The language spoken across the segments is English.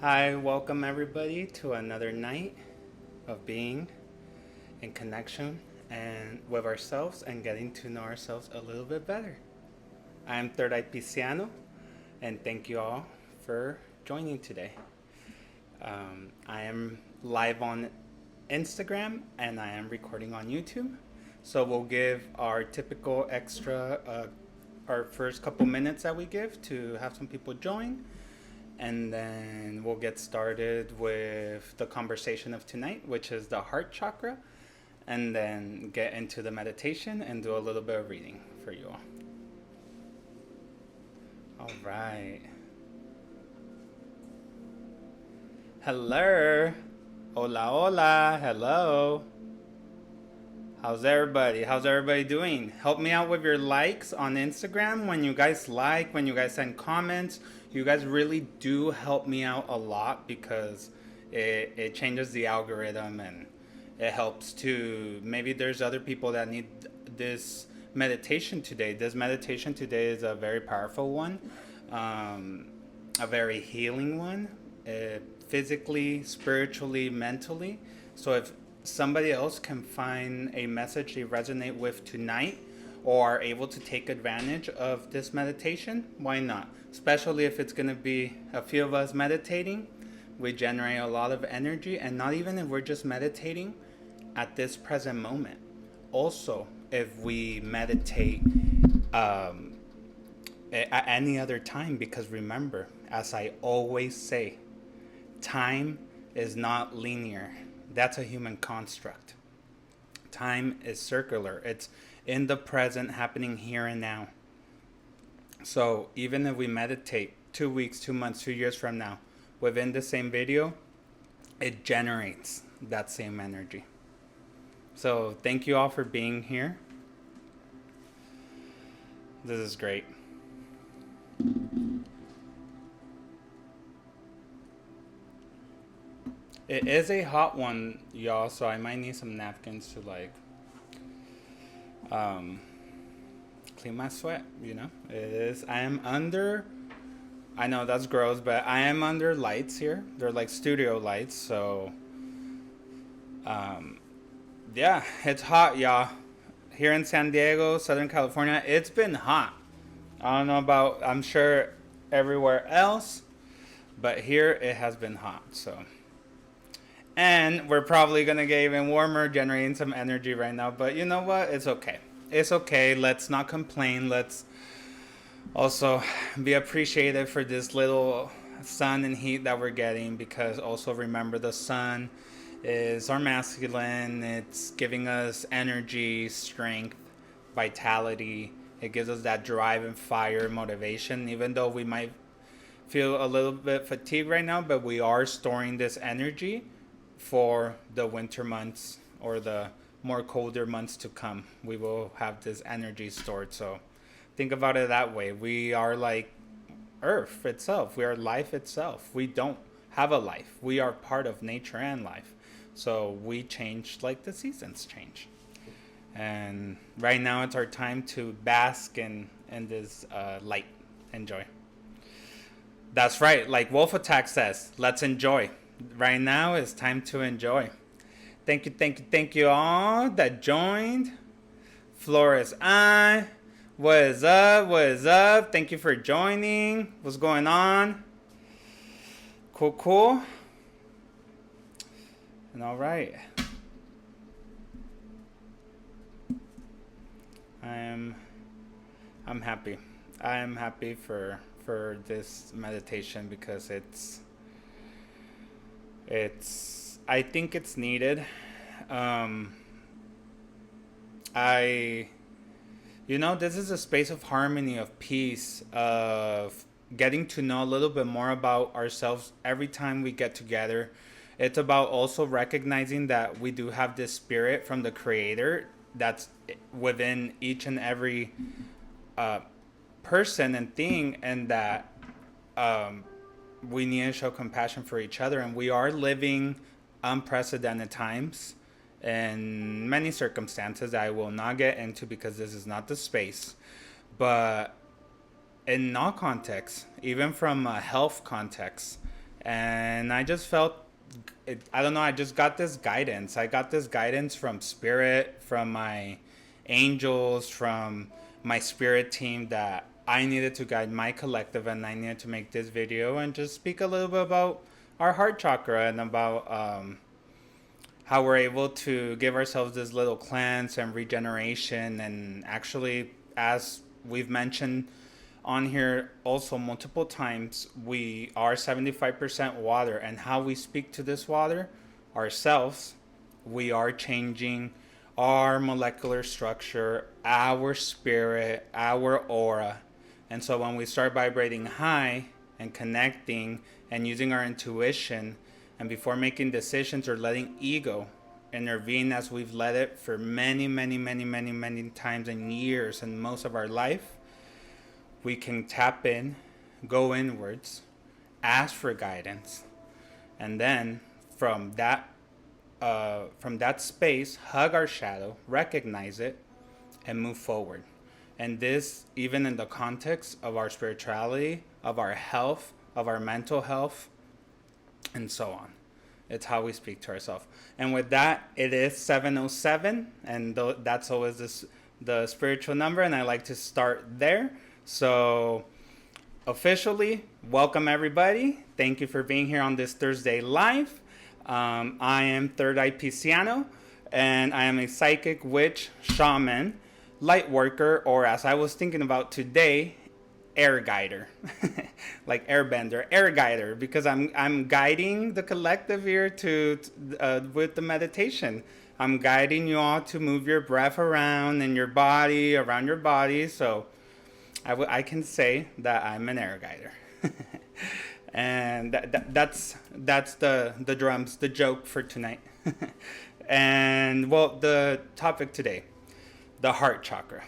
Hi, welcome everybody to another night of being in connection and with ourselves and getting to know ourselves a little bit better. I'm Third Eye Pisciano, and thank you all for joining today. I am live on Instagram and I am recording on YouTube. So we'll give our typical extra, our first couple minutes that we give to have some people join, and then we'll get started with the conversation of tonight, which is the heart chakra, and then get into the meditation and do a little bit of reading for you all. All right. Hello. Hola, hola. Hello. How's everybody? How's everybody doing? Help me out with your likes on Instagram. When you guys like, when you guys send comments, you guys really do help me out a lot because it changes the algorithm and it helps to, maybe there's other people that need this meditation today. This meditation today is a very powerful one, a very healing one, physically, spiritually, mentally. So if somebody else can find a message they resonate with tonight or are able to take advantage of this meditation, why not? Especially if it's going to be a few of us meditating, we generate a lot of energy, and not even if we're just meditating at this present moment. Also, if we meditate at any other time, because remember, as I always say, time is not linear. That's a human construct. Time is circular. It's in the present, happening here and now. So even if we meditate 2 weeks, 2 months, 2 years from now, within the same video, it generates that same energy. So thank you all for being here. This is great. It is a hot one, y'all, so I might need some napkins to clean my sweat, you know? It is, I am under, I know that's gross, but I am under lights here. They're like studio lights, so, yeah, it's hot, y'all. Here in San Diego, Southern California, it's been hot. I don't know about, I'm sure everywhere else, but here it has been hot, so. And we're probably going to get even warmer, generating some energy right now. But you know what? It's okay. It's okay. Let's not complain. Let's also be appreciative for this little sun and heat that we're getting. Because also remember, the sun is our masculine. It's giving us energy, strength, vitality. It gives us that drive and fire, motivation. Even though we might feel a little bit fatigued right now, but we are storing this energy for the winter months or the more colder months to come. We will have this energy stored. So think about it that way. We are like Earth itself. We are life itself. We don't have a life. We are part of nature and life. So we change like the seasons change. And right now it's our time to bask in this light. Enjoy. That's right. Like Wolf Attack says, let's enjoy. Right now it's time to enjoy. Thank you all that joined. Flores I. What is up? What is up? Thank you for joining. What's going on? Cool. And all right. I'm happy. I am happy for this meditation because I think it's needed. This is a space of harmony, of peace, of getting to know a little bit more about ourselves every time we get together. It's about also recognizing that we do have this spirit from the Creator that's within each and every person and thing, and that we need to show compassion for each other. And we are living unprecedented times in many circumstances that I will not get into because this is not the space. But in all contexts, even from a health context, And I just felt I don't know, I just got this guidance. I got this guidance from spirit, from my angels, from my spirit team, that I needed to guide my collective, and I needed to make this video and just speak a little bit about our heart chakra, and about how we're able to give ourselves this little cleanse and regeneration. And actually, as we've mentioned on here also multiple times, we are 75% water, and how we speak to this water ourselves, we are changing our molecular structure, our spirit, our aura. And so when we start vibrating high and connecting and using our intuition, and before making decisions or letting ego intervene, as we've let it for many, many, many, many, many times and years and most of our life, we can tap in, go inwards, ask for guidance, and then from that space, hug our shadow, recognize it, and move forward. And this, even in the context of our spirituality, of our health, of our mental health, and so on. It's how we speak to ourselves. And with that, it is 7:07, and that's always the spiritual number, and I like to start there. So, officially, welcome everybody. Thank you for being here on this Thursday live. I am Third Eye Pisciano, and I am a psychic witch, shaman, light worker, or as I was thinking about today, air guider. Like airbender, air guider, because I'm guiding the collective here to with the meditation. I'm guiding you all to move your breath around in your body, around your body. So I can say that I'm an air guider. And that's the drums, the joke for tonight. And well, the topic today, the heart chakra.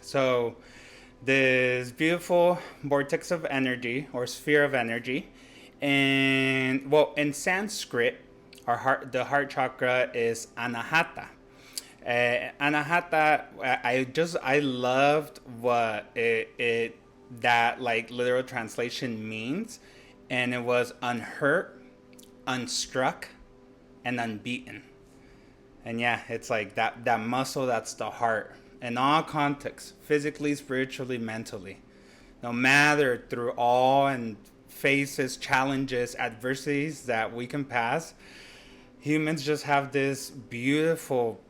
So this beautiful vortex of energy, or sphere of energy, and well, in Sanskrit, the heart chakra is Anahata. Anahata, I loved what that like literal translation means, and it was unhurt, unstruck, and unbeaten. And yeah, it's like that muscle, that's the heart. In all contexts, physically, spiritually, mentally. No matter through all and faces, challenges, adversities that we can pass, humans just have this beautiful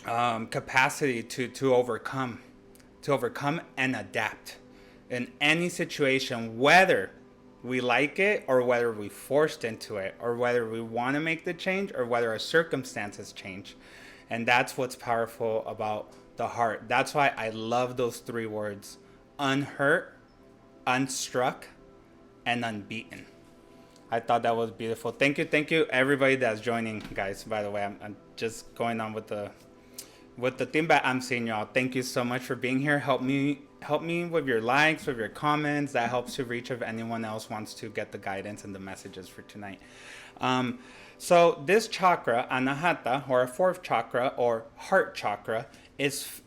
capacity to overcome and adapt in any situation, whether we like it or whether we forced into it, or whether we want to make the change or whether our circumstances change. And that's what's powerful about the heart. That's why I love those three words: unhurt, unstruck, and unbeaten. I thought that was beautiful. Thank you everybody that's joining, guys. By the way, I'm just going on with the theme, but I'm seeing y'all. Thank you so much for being here. Help me with your likes, with your comments. That helps to reach if anyone else wants to get the guidance and the messages for tonight. So this chakra, Anahata, or a fourth chakra, or heart chakra, is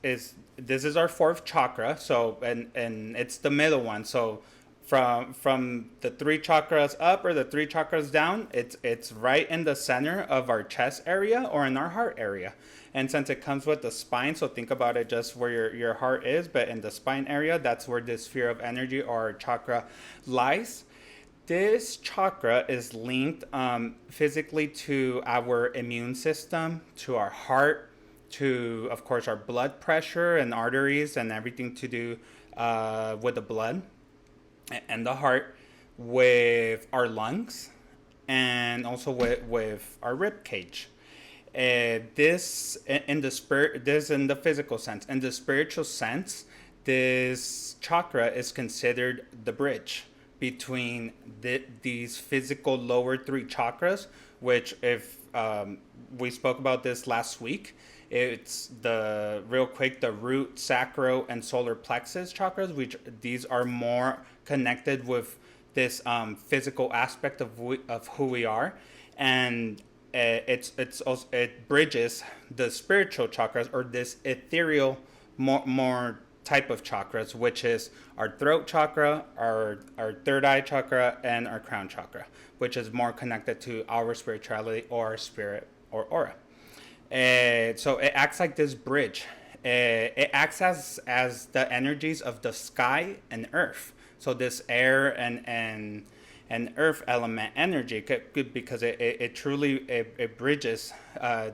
this is our fourth chakra. So and it's the middle one. So from the three chakras up or the three chakras down, it's right in the center of our chest area or in our heart area. And since it comes with the spine, so think about it just where your heart is, but in the spine area, that's where this sphere of energy or chakra lies. This chakra is linked physically to our immune system, to our heart, to, of course, our blood pressure and arteries and everything to do with the blood and the heart, with our lungs, and also with our rib cage. This in the physical sense. In the spiritual sense, this chakra is considered the bridge between these physical lower three chakras, which, if we spoke about this last week, it's the root, sacral, and solar plexus chakras, which these are more connected with this physical aspect of who we are, and it bridges the spiritual chakras, or this ethereal, more type of chakras, which is our throat chakra, our third eye chakra, and our crown chakra, which is more connected to our spirituality or spirit or aura. So it acts like this bridge. It acts as the energies of the sky and earth. So this air and earth element energy, because it truly it bridges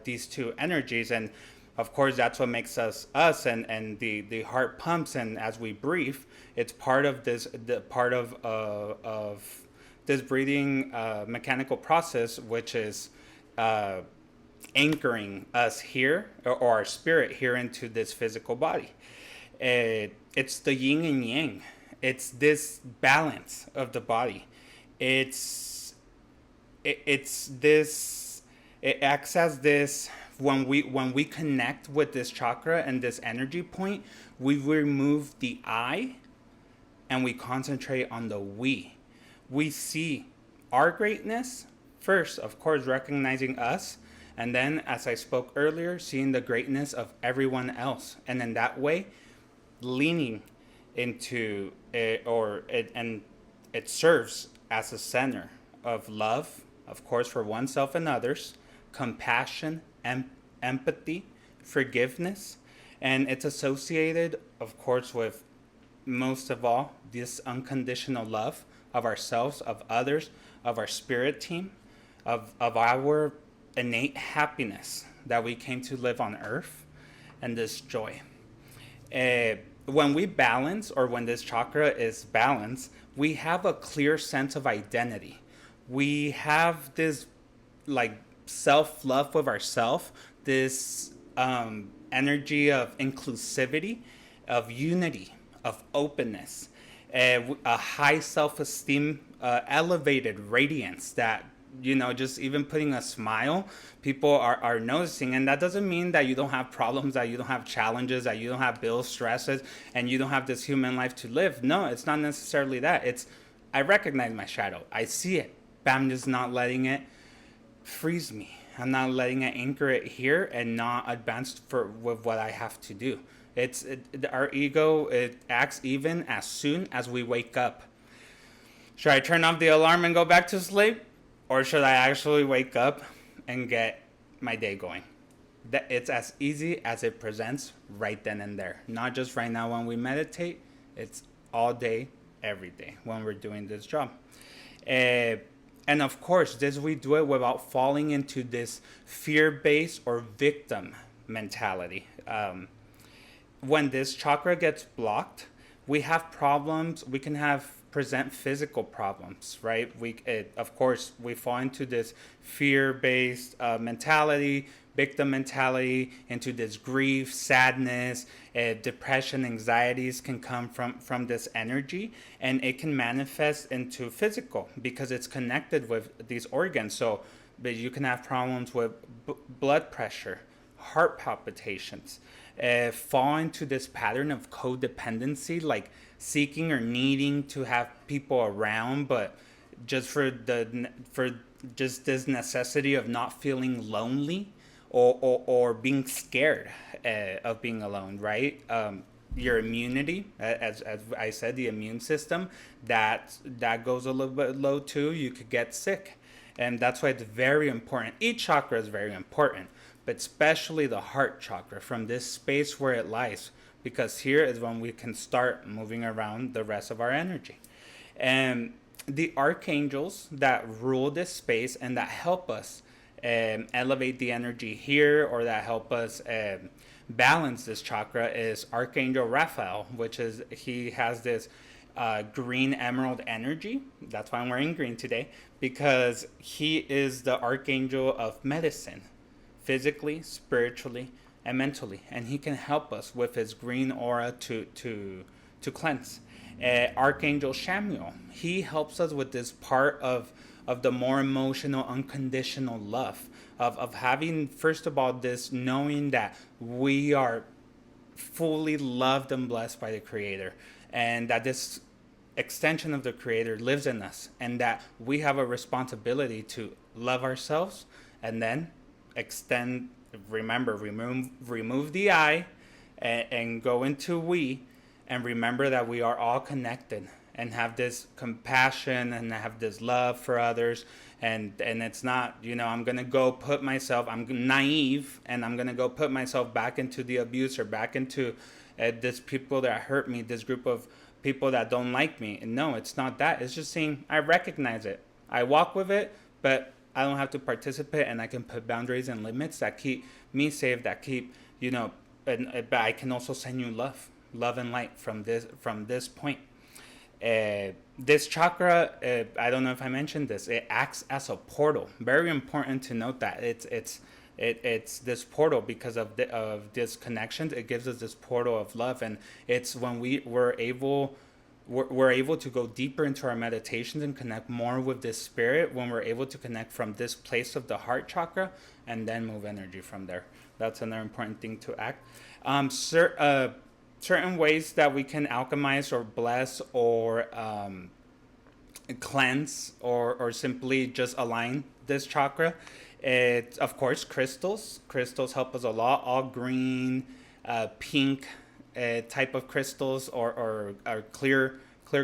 these two energies. And of course that's what makes us us, and the heart pumps, and as we breathe, it's part of this, the part of this breathing mechanical process, which is anchoring us here, or our spirit here, into this physical body. It's the yin and yang. It's this balance of the body. It's this. It acts as this. When we connect with this chakra and this energy point, we remove the I, and we concentrate on the we. We see our greatness first, of course, recognizing us, and then, as I spoke earlier, seeing the greatness of everyone else, and in that way, leaning into it, and it serves as a center of love, of course, for oneself and others, compassion, empathy, forgiveness, and it's associated, of course, with, most of all, this unconditional love of ourselves, of others, of our spirit team, of our innate happiness that we came to live on earth, and this joy. When we balance, or when this chakra is balanced, we have a clear sense of identity. We have this like self-love with ourselves, this energy of inclusivity, of unity, of openness, a high self-esteem, elevated radiance that, just even putting a smile, people are noticing. And that doesn't mean that you don't have problems, that you don't have challenges, that you don't have bills, stresses, and you don't have this human life to live. No, it's not necessarily that. It's, I recognize my shadow. I see it, but I'm just not letting it freeze me. I'm not letting it anchor it here and not advance with what I have to do. Our ego, it acts even as soon as we wake up. Should I turn off the alarm and go back to sleep? Or should I actually wake up and get my day going? It's as easy as it presents right then and there. Not just right now when we meditate. It's all day, every day when we're doing this job. And of course, we do it without falling into this fear-based or victim mentality. When this chakra gets blocked, we have problems. We can present physical problems, right? Of course, we fall into this fear-based mentality, victim mentality, into this grief, sadness, depression, anxieties can come from this energy, and it can manifest into physical because it's connected with these organs. So but you can have problems with blood pressure, heart palpitations, fall into this pattern of codependency, like seeking or needing to have people around, but just for just this necessity of not feeling lonely, or being scared of being alone, right? Your immunity, as I said, the immune system, that goes a little bit low too. You could get sick, and that's why it's very important. Each chakra is very important, but especially the heart chakra, from this space where it lies, because here is when we can start moving around the rest of our energy. And the archangels that rule this space and that help us elevate the energy here, or that help us balance this chakra, is Archangel Raphael, he has this green emerald energy. That's why I'm wearing green today, because he is the archangel of medicine, physically, spiritually, and mentally, and he can help us with his green aura to cleanse. Archangel Samuel, he helps us with this part of the more emotional, unconditional love, of having, first of all, this knowing that we are fully loved and blessed by the Creator, and that this extension of the Creator lives in us, and that we have a responsibility to love ourselves, and then extend, remove the I, and go into we, and remember that we are all connected and have this compassion and have this love for others. And it's not, I'm going to go put myself, I'm naive, and I'm going to go put myself back into the abuse or back into this people that hurt me, this group of people that don't like me. And no, it's not that. It's just saying I recognize it. I walk with it, but I don't have to participate, and I can put boundaries and limits that keep me safe, that keep, but I can also send you love and light from this point. This chakra, I don't know if I mentioned this, it acts as a portal. Very important to note that it's this portal because of this connection. It gives us this portal of love, and it's when we're able to go deeper into our meditations and connect more with this spirit, when we're able to connect from this place of the heart chakra and then move energy from there. That's another important thing to act. Certain ways that we can alchemize or bless or cleanse or simply just align this chakra. It's, of course, crystals. Crystals help us a lot. All green, pink type of crystals or clear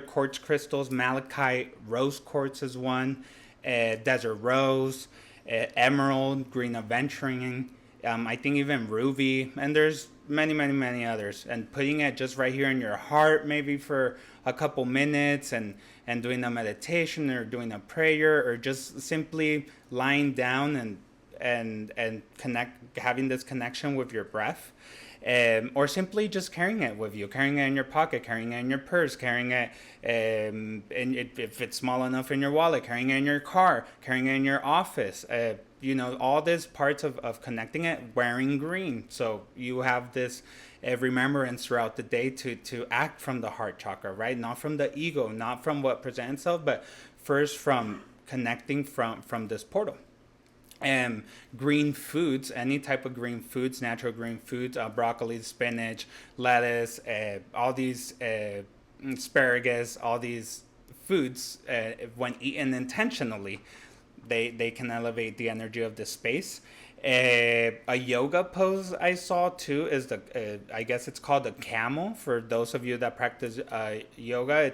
quartz crystals. Malachite, rose quartz is one. Desert rose, emerald, green aventurine. I think even ruby, and there's many others. And putting it just right here in your heart, maybe for a couple minutes, and doing a meditation or doing a prayer, or just simply lying down and having this connection with your breath. Or simply just carrying it with you, carrying it in your pocket, carrying it in your purse, carrying it, if it's small enough, in your wallet, carrying it in your car, carrying it in your office. All these parts of connecting it, wearing green. So you have this remembrance throughout the day to act from the heart chakra, right? Not from the ego, not from what presents itself, but first from connecting from this portal. And green foods, any type of green foods, natural green foods, broccoli, spinach, lettuce, all these asparagus, all these foods, when eaten intentionally, they can elevate the energy of the space. A yoga pose I saw too is I guess it's called the camel. For those of you that practice yoga,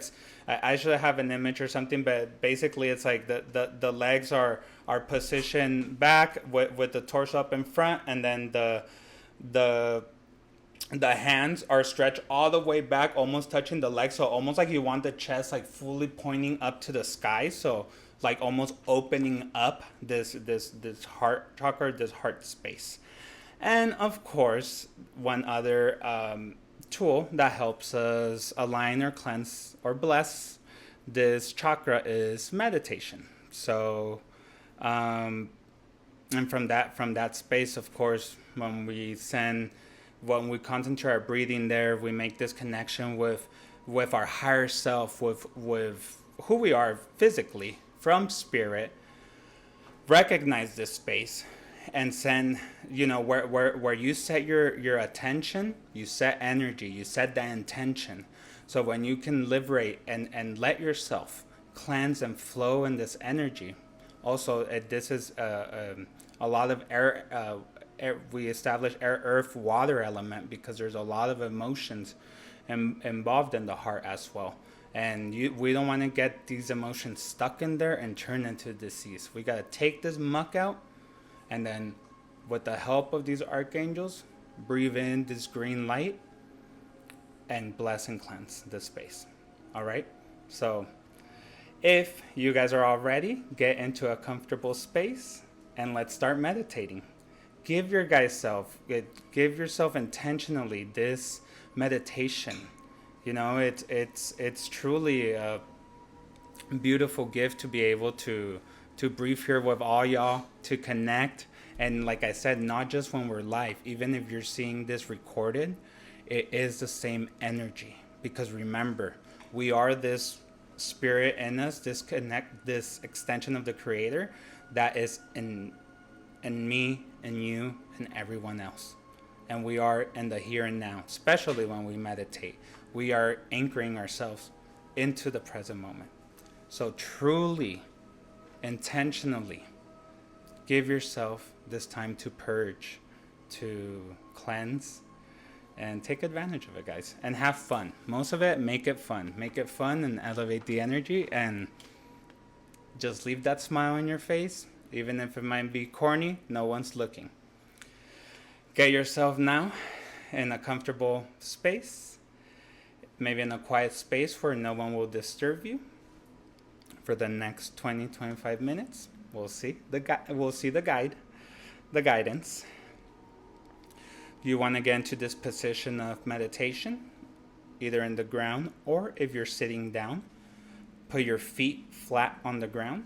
I should have an image or something, but basically it's like the legs are positioned back with the torso up in front, and then the hands are stretched all the way back, almost touching the legs. So almost like you want the chest like fully pointing up to the sky. So like almost opening up this heart chakra, this heart space. And of course, one other tool that helps us align or cleanse or bless this chakra is meditation. So, and from that space, of course, when we concentrate our breathing there, we make this connection with our higher self, with who we are physically, from spirit. Recognize this space, and send, where you set your attention, you set energy, you set that intention. So when you can liberate and let yourself cleanse and flow in this energy. Also, this is a lot of air, we establish air, earth, water element, because there's a lot of emotions involved in the heart as well. And we don't want to get these emotions stuck in there and turn into disease. We got to take this muck out, and then with the help of these archangels, breathe in this green light and bless and cleanse the space. All right? So if you guys are all ready, get into a comfortable space and let's start meditating. Give yourself intentionally this meditation. It's truly a beautiful gift to be able to breathe here with all y'all, to connect. And like I said, not just when we're live, even if you're seeing this recorded, it is the same energy. Because remember, we are this spirit in us, this extension of the Creator that is in me and you and everyone else. And we are in the here and now, especially when we meditate. We are anchoring ourselves into the present moment. So truly, intentionally, give yourself this time to purge, to cleanse, And take advantage of it, guys. And have fun. Most of it, make it fun. Make it fun and elevate the energy. And just leave that smile on your face. Even if it might be corny, no one's looking. Get yourself now in a comfortable space. Maybe in a quiet space where no one will disturb you. For the next 20-25 minutes. We'll see the guide. The guidance. You want to get into this position of meditation, either in the ground or if you're sitting down. Put your feet flat on the ground,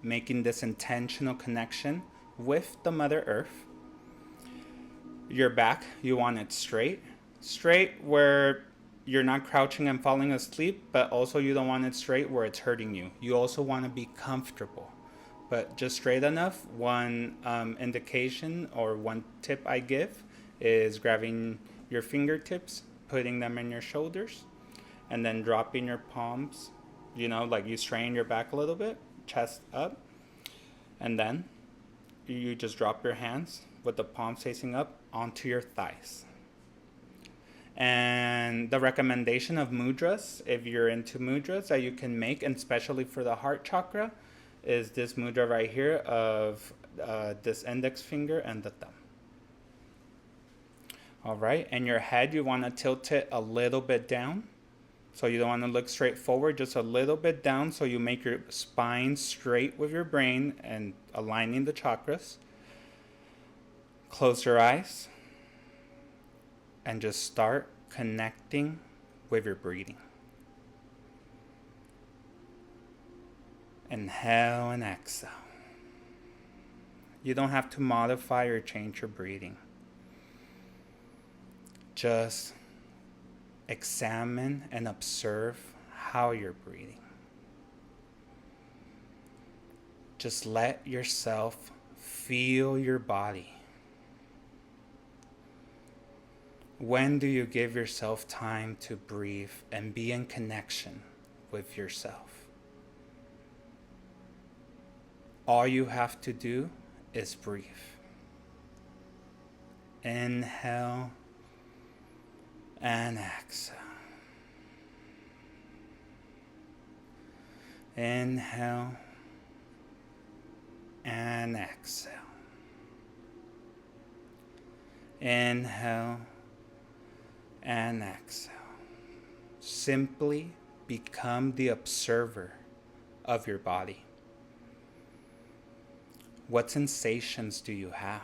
making this intentional connection with the Mother Earth. Your back, you want it straight. Straight where you're not crouching and falling asleep, but also you don't want it straight where it's hurting you. You also want to be comfortable, but just straight enough. One indication or one tip I give is grabbing your fingertips, putting them in your shoulders, and then dropping your palms, like you strain your back a little bit, chest up, and then you just drop your hands with the palms facing up onto your thighs. And the recommendation of mudras, if you're into mudras that you can make, and especially for the heart chakra, is this mudra right here of this index finger and the thumb. All right, and your head, you want to tilt it a little bit down. So you don't want to look straight forward, just a little bit down so you make your spine straight with your brain and aligning the chakras. Close your eyes and just start connecting with your breathing. Inhale and exhale. You don't have to modify or change your breathing. Just examine and observe how you're breathing. Just let yourself feel your body. When do you give yourself time to breathe and be in connection with yourself? All you have to do is breathe. Inhale and exhale. Inhale and exhale. Inhale and exhale. Simply become the observer of your body. What sensations do you have?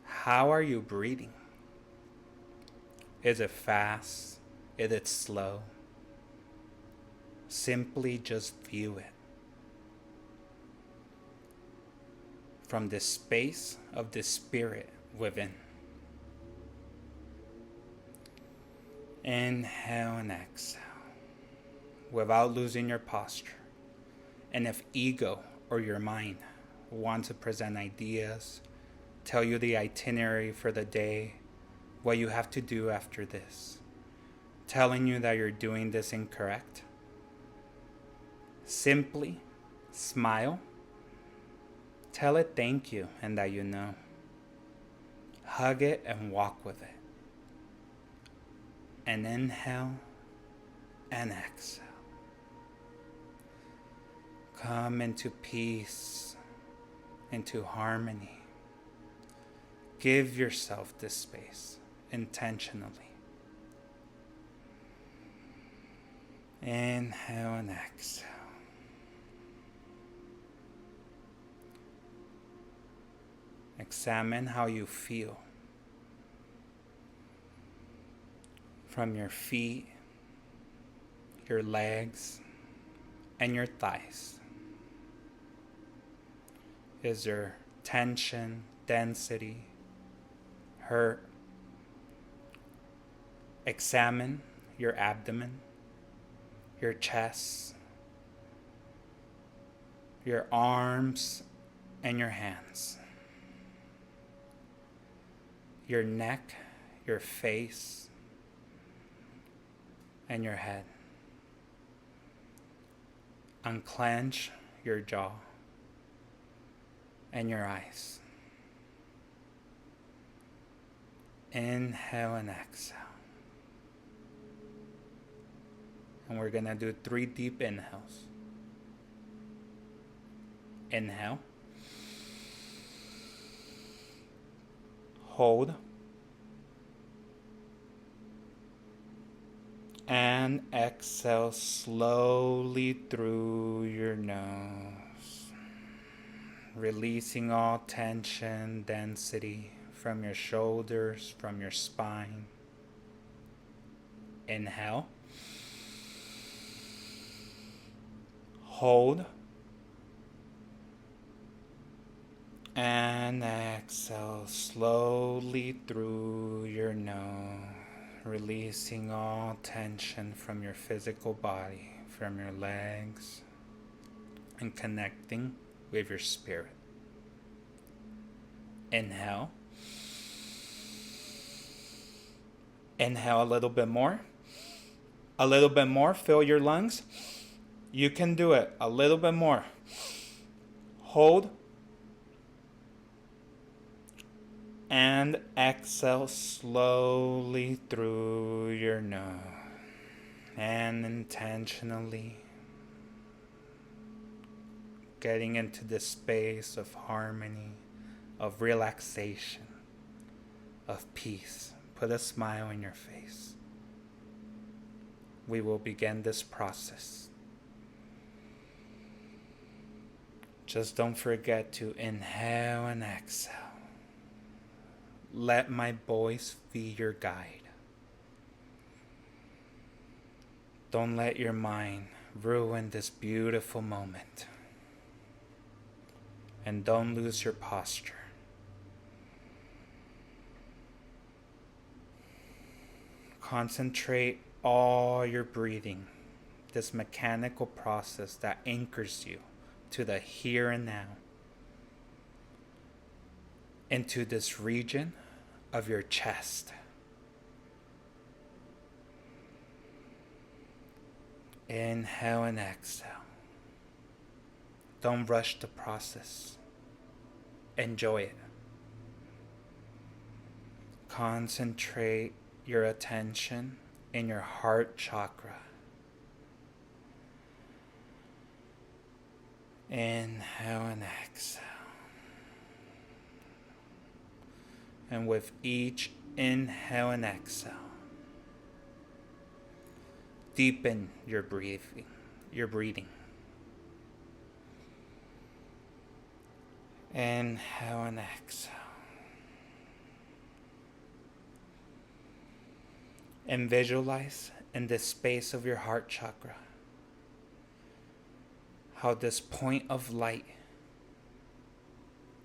How are you breathing? Is it fast? Is it slow? Simply just view it. From the space of the spirit within. Inhale and exhale without losing your posture. And if ego or your mind want to present ideas, tell you the itinerary for the day, what you have to do after this, telling you that you're doing this incorrect, simply smile, tell it thank you and that you know. Hug it and walk with it. And inhale and exhale. Come into peace, into harmony. Give yourself this space intentionally. Inhale and exhale. Examine how you feel. From your feet, your legs, and your thighs. Is there tension, density, hurt? Examine your abdomen, your chest, your arms, and your hands. Your neck, your face, and your head. Unclench your jaw and your eyes. Inhale and exhale. And we're going to do 3 deep inhales. Inhale. Hold. And exhale slowly through your nose. Releasing all tension, density from your shoulders, from your spine. Inhale. Hold. And exhale slowly through your nose, releasing all tension from your physical body, from your legs, and connecting with your spirit. Inhale. Inhale a little bit more. A little bit more. Fill your lungs. You can do it. A little bit more. Hold. And exhale slowly through your nose. And intentionally getting into this space of harmony, of relaxation, of peace. Put a smile on your face. We will begin this process. Just don't forget to inhale and exhale. Let my voice be your guide. Don't let your mind ruin this beautiful moment. And don't lose your posture. Concentrate all your breathing, this mechanical process that anchors you to the here and now, into this region of your chest. Inhale and exhale. Don't rush the process. Enjoy it. Concentrate your attention in your heart chakra. Inhale and exhale. And with each inhale and exhale, deepen your breathing. Inhale and exhale. And visualize in this space of your heart chakra how this point of light,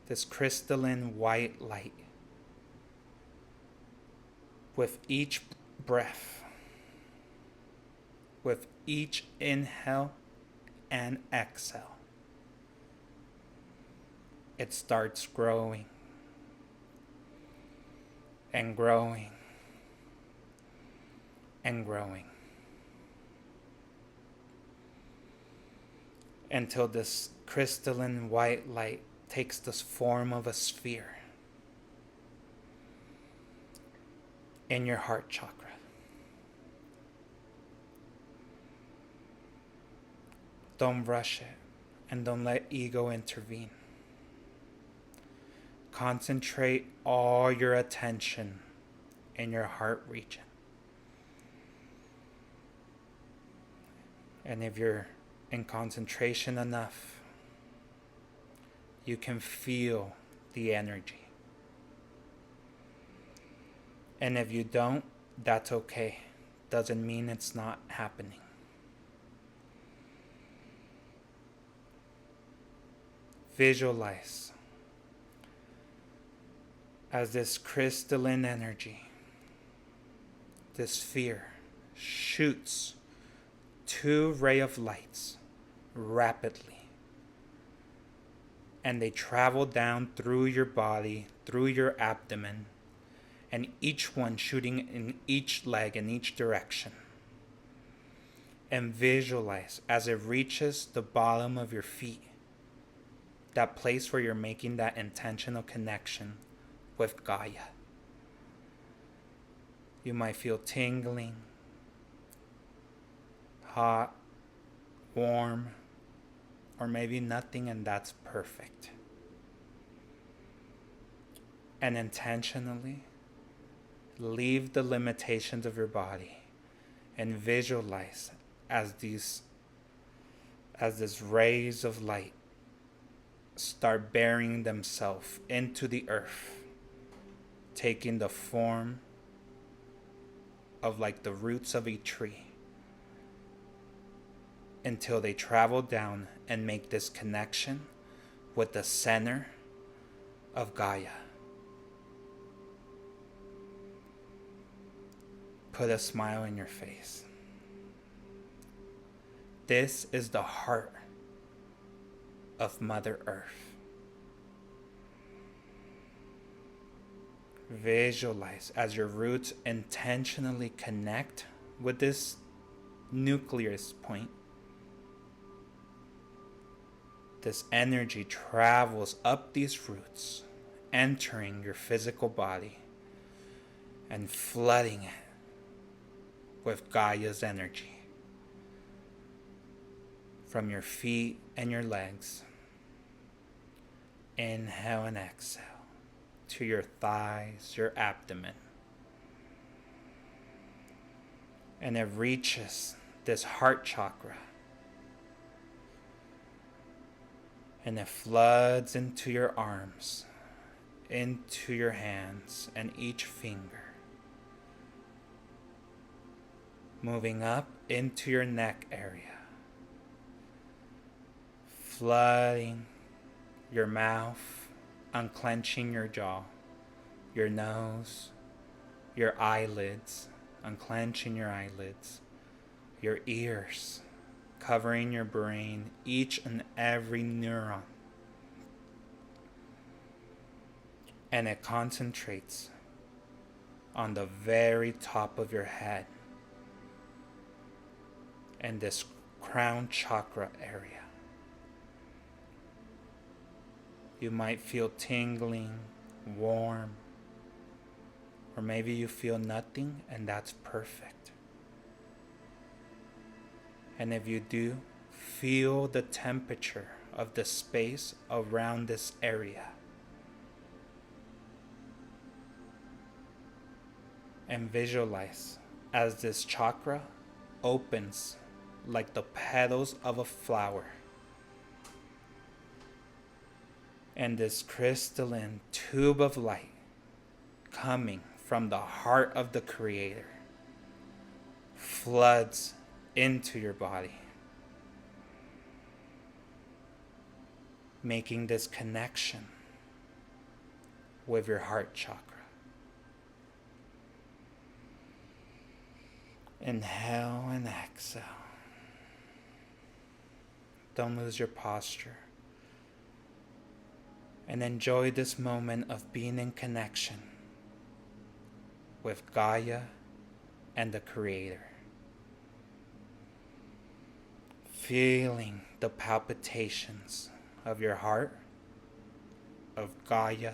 this crystalline white light, with each breath, with each inhale and exhale, it starts growing and growing and growing until this crystalline white light takes the form of a sphere in your heart chakra. Don't rush it and don't let ego intervene. Concentrate all your attention in your heart region. And if you're in concentration enough, you can feel the energy. And if you don't, that's okay. Doesn't mean it's not happening. Visualize as this crystalline energy, this sphere, shoots 2 rays of lights rapidly. And they travel down through your body, through your abdomen, and each one shooting in each leg in each direction. And visualize as it reaches the bottom of your feet, that place where you're making that intentional connection with Gaia. You might feel tingling, hot, warm, or maybe nothing, and that's perfect. And intentionally leave the limitations of your body and visualize as these rays of light start burying themselves into the earth, taking the form of like the roots of a tree, until they travel down and make this connection with the center of Gaia. Put a smile in your face. This is the heart of Mother Earth. Visualize as your roots intentionally connect with this nucleus point. This energy travels up these roots, entering your physical body and flooding it with Gaia's energy. From your feet and your legs. Inhale and exhale to your thighs, your abdomen. And it reaches this heart chakra. And it floods into your arms, into your hands, and each finger. Moving up into your neck area. Flooding your mouth, unclenching your jaw, your nose, your eyelids, unclenching your eyelids, your ears, covering your brain, each and every neuron. And it concentrates on the very top of your head and this crown chakra area. You might feel tingling, warm, or maybe you feel nothing, and that's perfect. And if you do, feel the temperature of the space around this area. And visualize as this chakra opens like the petals of a flower. And this crystalline tube of light coming from the heart of the Creator floods into your body, making this connection with your heart chakra. Inhale and exhale. Don't lose your posture. And enjoy this moment of being in connection with Gaia and the Creator. Feeling the palpitations of your heart, of Gaia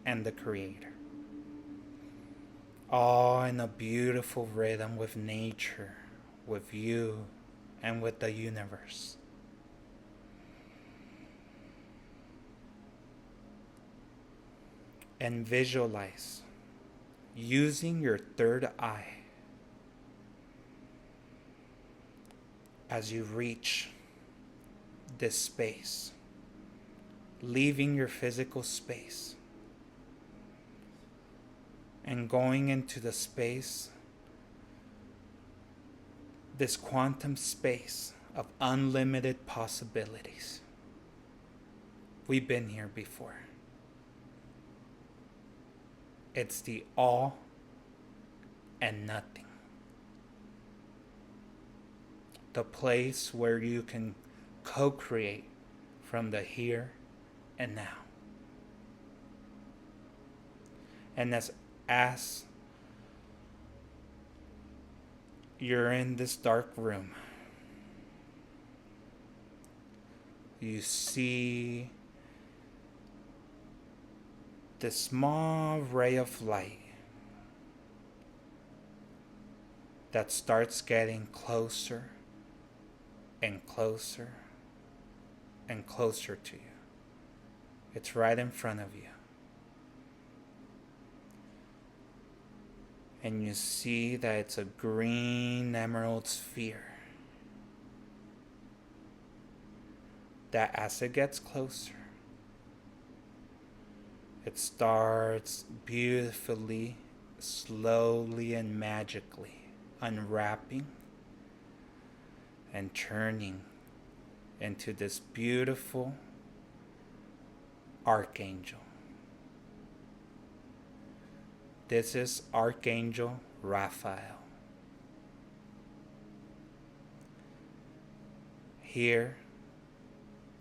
and the Creator. All in a beautiful rhythm with nature, with you, and with the universe. And visualize using your third eye as you reach this space, leaving your physical space and going into the space, this quantum space of unlimited possibilities. We've been here before. It's the all and nothing. The place where you can co-create from the here and now. And as you're in this dark room, you see this small ray of light that starts getting closer and closer and closer to you. It's right in front of you. And you see that it's a green emerald sphere. That as it gets closer, it starts beautifully, slowly and magically unwrapping and turning into this beautiful archangel. This is Archangel Raphael. Here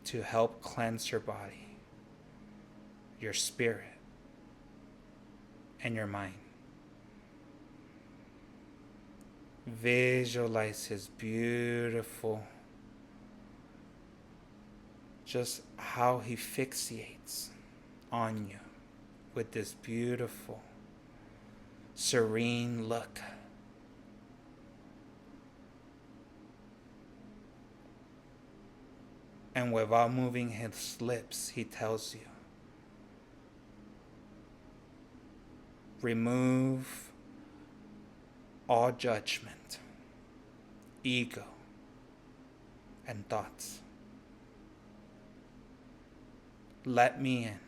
to help cleanse your body, your spirit, and your mind. Visualize his beautiful, just how he fixates on you with this beautiful, serene look. And without moving his lips, he tells you, remove all judgment, ego, and thoughts. Let me in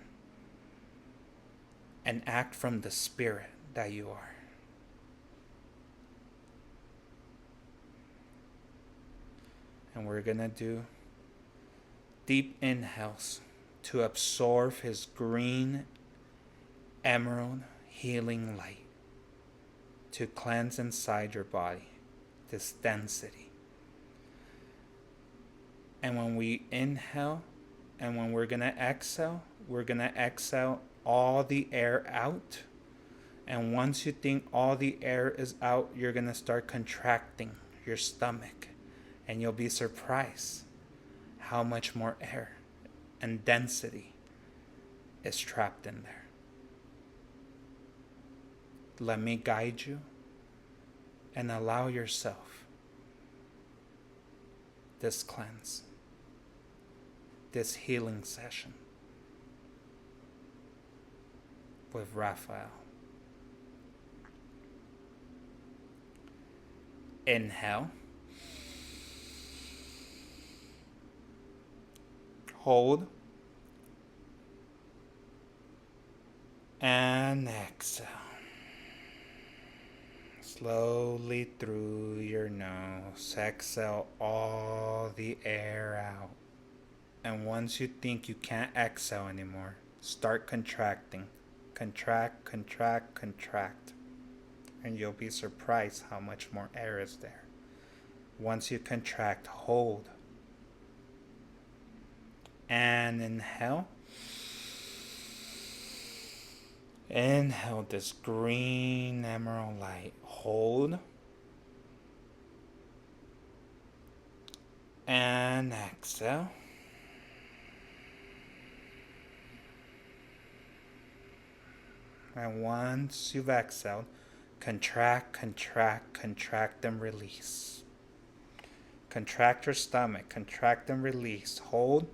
and act from the spirit that you are. And we're going to do deep inhales to absorb his green emerald healing light, to cleanse inside your body this density. And when we inhale and when we're going to exhale all the air out. And once you think all the air is out, you're going to start contracting your stomach, and you'll be surprised how much more air and density is trapped in there. Let me guide you and allow yourself this cleanse, this healing session with Raphael. Inhale. Hold. And exhale. Slowly through your nose. Exhale all the air out. And once you think you can't exhale anymore, start contracting. Contract, contract, contract. And you'll be surprised how much more air is there. Once you contract, hold. And inhale. Inhale this green emerald light. Hold. And exhale. And once you've exhaled, contract, contract, contract, and release. Contract your stomach, contract and release. Hold.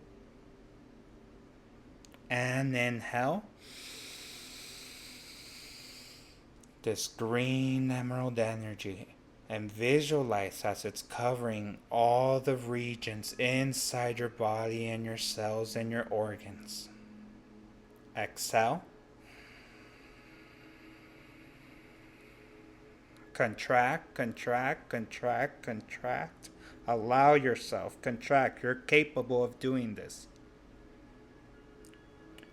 And inhale. This green emerald energy. And visualize as it's covering all the regions inside your body and your cells and your organs. Exhale. Contract, contract, contract, contract. Allow yourself, contract. You're capable of doing this.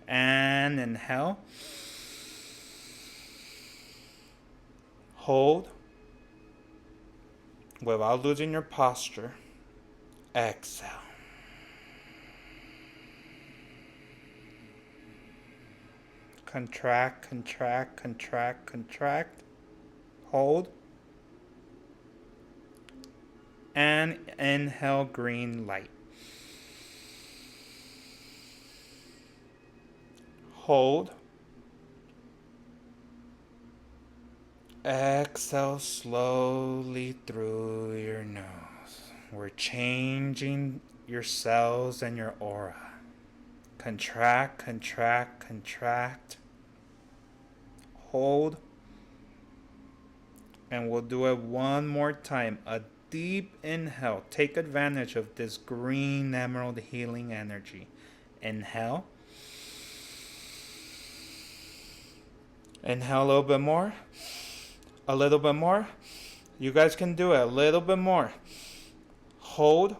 And inhale. Hold. Without losing your posture. Exhale. Contract, contract, contract, contract. Hold. And inhale green light. Hold. Exhale slowly through your nose. We're changing your cells and your aura. Contract, contract, contract. Hold. And we'll do it one more time. A deep inhale. Take advantage of this green emerald healing energy. Inhale. Inhale a little bit more. A little bit more. You guys can do it. A little bit more. Hold.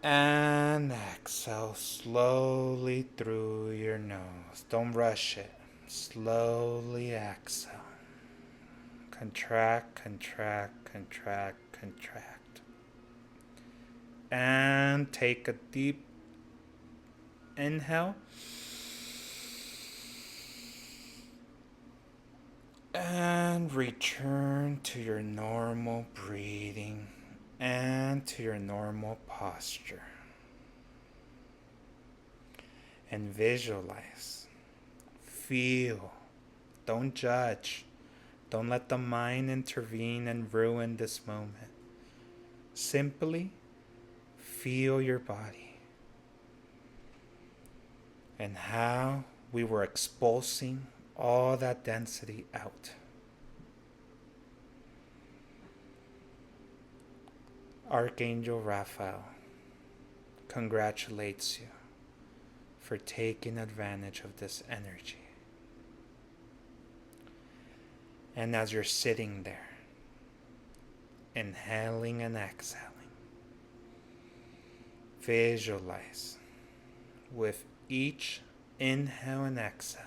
And exhale slowly through your nose. Don't rush it. Slowly exhale. Contract, contract, contract, contract. And take a deep inhale. And return to your normal breathing and to your normal posture. And visualize. Feel. Don't judge. Don't let the mind intervene and ruin this moment. Simply feel your body and how we were expulsing all that density out. Archangel Raphael congratulates you for taking advantage of this energy. And as you're sitting there, inhaling and exhaling, visualize with each inhale and exhale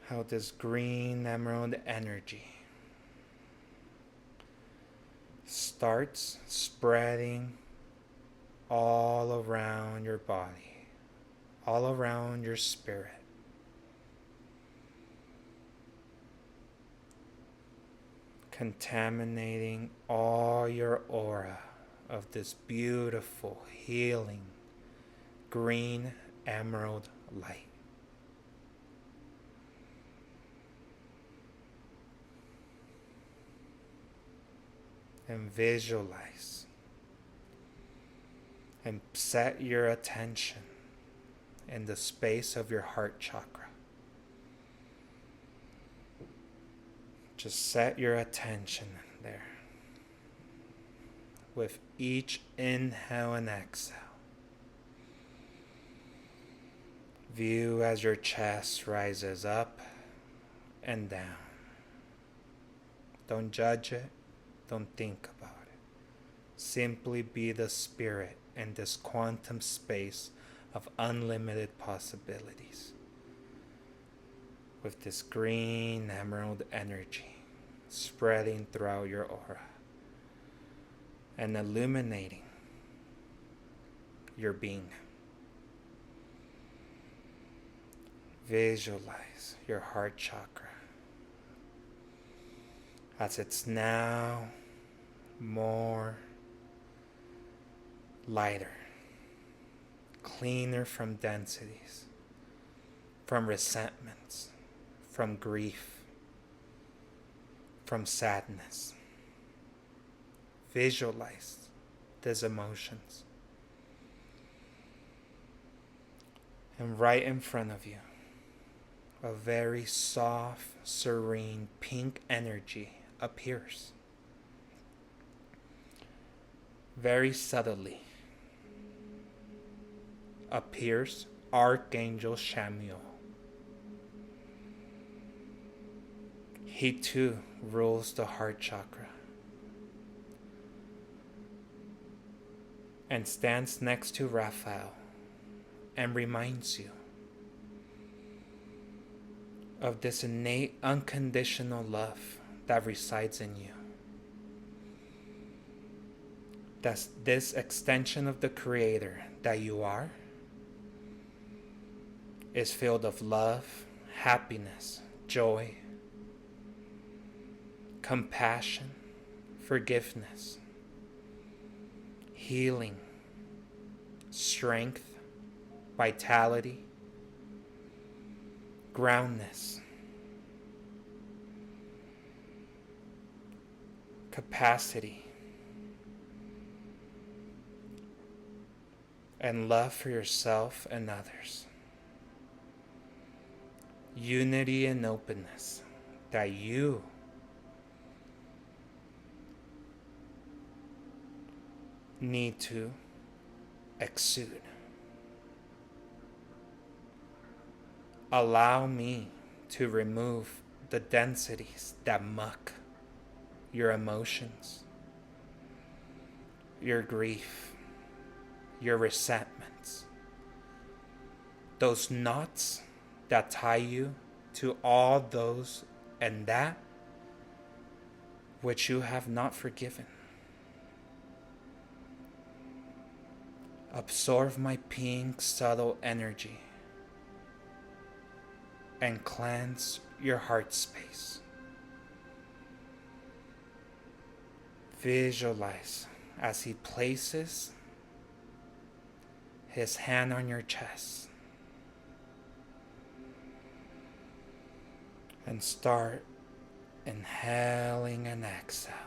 how this green emerald energy starts spreading all around your body, all around your spirit. Contaminating all your aura of this beautiful, healing, green emerald light. And visualize and set your attention in the space of your heart chakra. Just set your attention there. With each inhale and exhale, view as your chest rises up and down. Don't judge it. Don't think about it. Simply be the spirit in this quantum space of unlimited possibilities. With this green emerald energy spreading throughout your aura and illuminating your being. Visualize your heart chakra as it's now more lighter, cleaner from densities, from resentments, from grief, from sadness. Visualize these emotions. And right in front of you, a very soft, serene, pink energy appears. Very subtly appears Archangel Chamuel. He too rules the heart chakra and stands next to Raphael and reminds you of this innate unconditional love that resides in you. That this extension of the Creator that you are is filled of love, happiness, joy, compassion, forgiveness, healing, strength, vitality, groundness, capacity, and love for yourself and others. Unity and openness that you need to exude. Allow me to remove the densities that muck your emotions, your grief, your resentments, those knots that tie you to all those and that which you have not forgiven. Absorb my pink, subtle energy and cleanse your heart space. Visualize as he places his hand on your chest and start inhaling and exhaling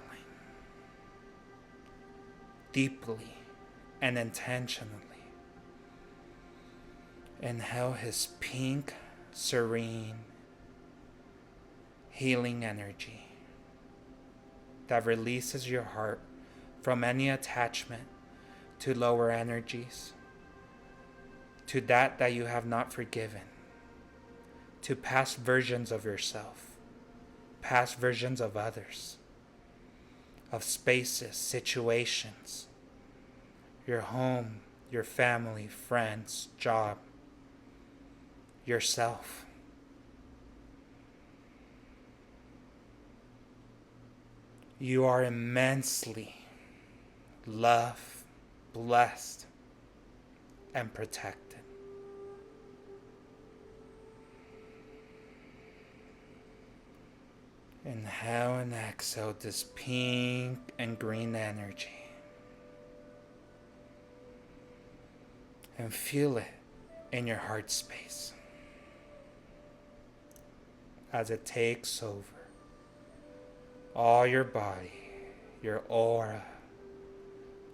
deeply and intentionally. Inhale his pink, serene, healing energy that releases your heart from any attachment to lower energies, to that you have not forgiven, to past versions of yourself, past versions of others, of spaces, situations, your home, your family, friends, job, yourself. You are immensely loved, blessed, and protected. Inhale and exhale this pink and green energy. And feel it in your heart space as it takes over all your body, your aura,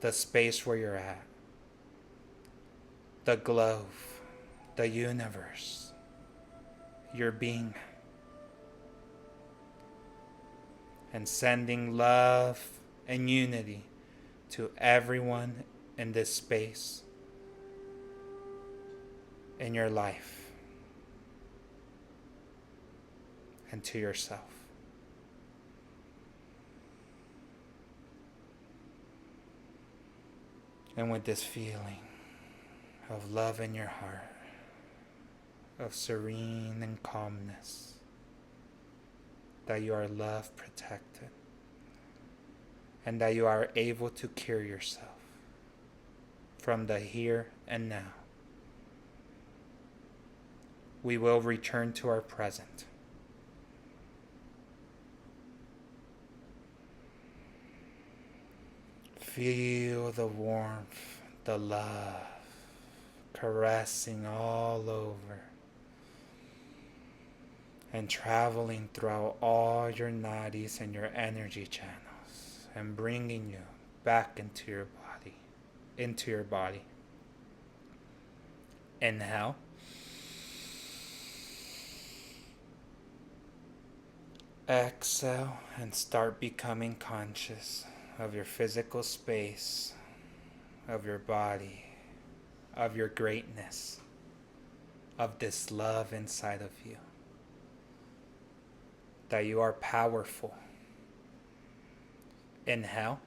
the space where you're at, the globe, the universe, your being, and sending love and unity to everyone in this space in your life and to yourself. And with this feeling of love in your heart, of serene and calmness, that you are loved, protected, and that you are able to cure yourself from the here and now, we will return to our present. Feel the warmth, the love, caressing all over and traveling throughout all your nadis and your energy channels and bringing you back into your body. Inhale. Exhale and start becoming conscious of your physical space, of your body, of your greatness, of this love inside of you. That you are powerful. Inhale.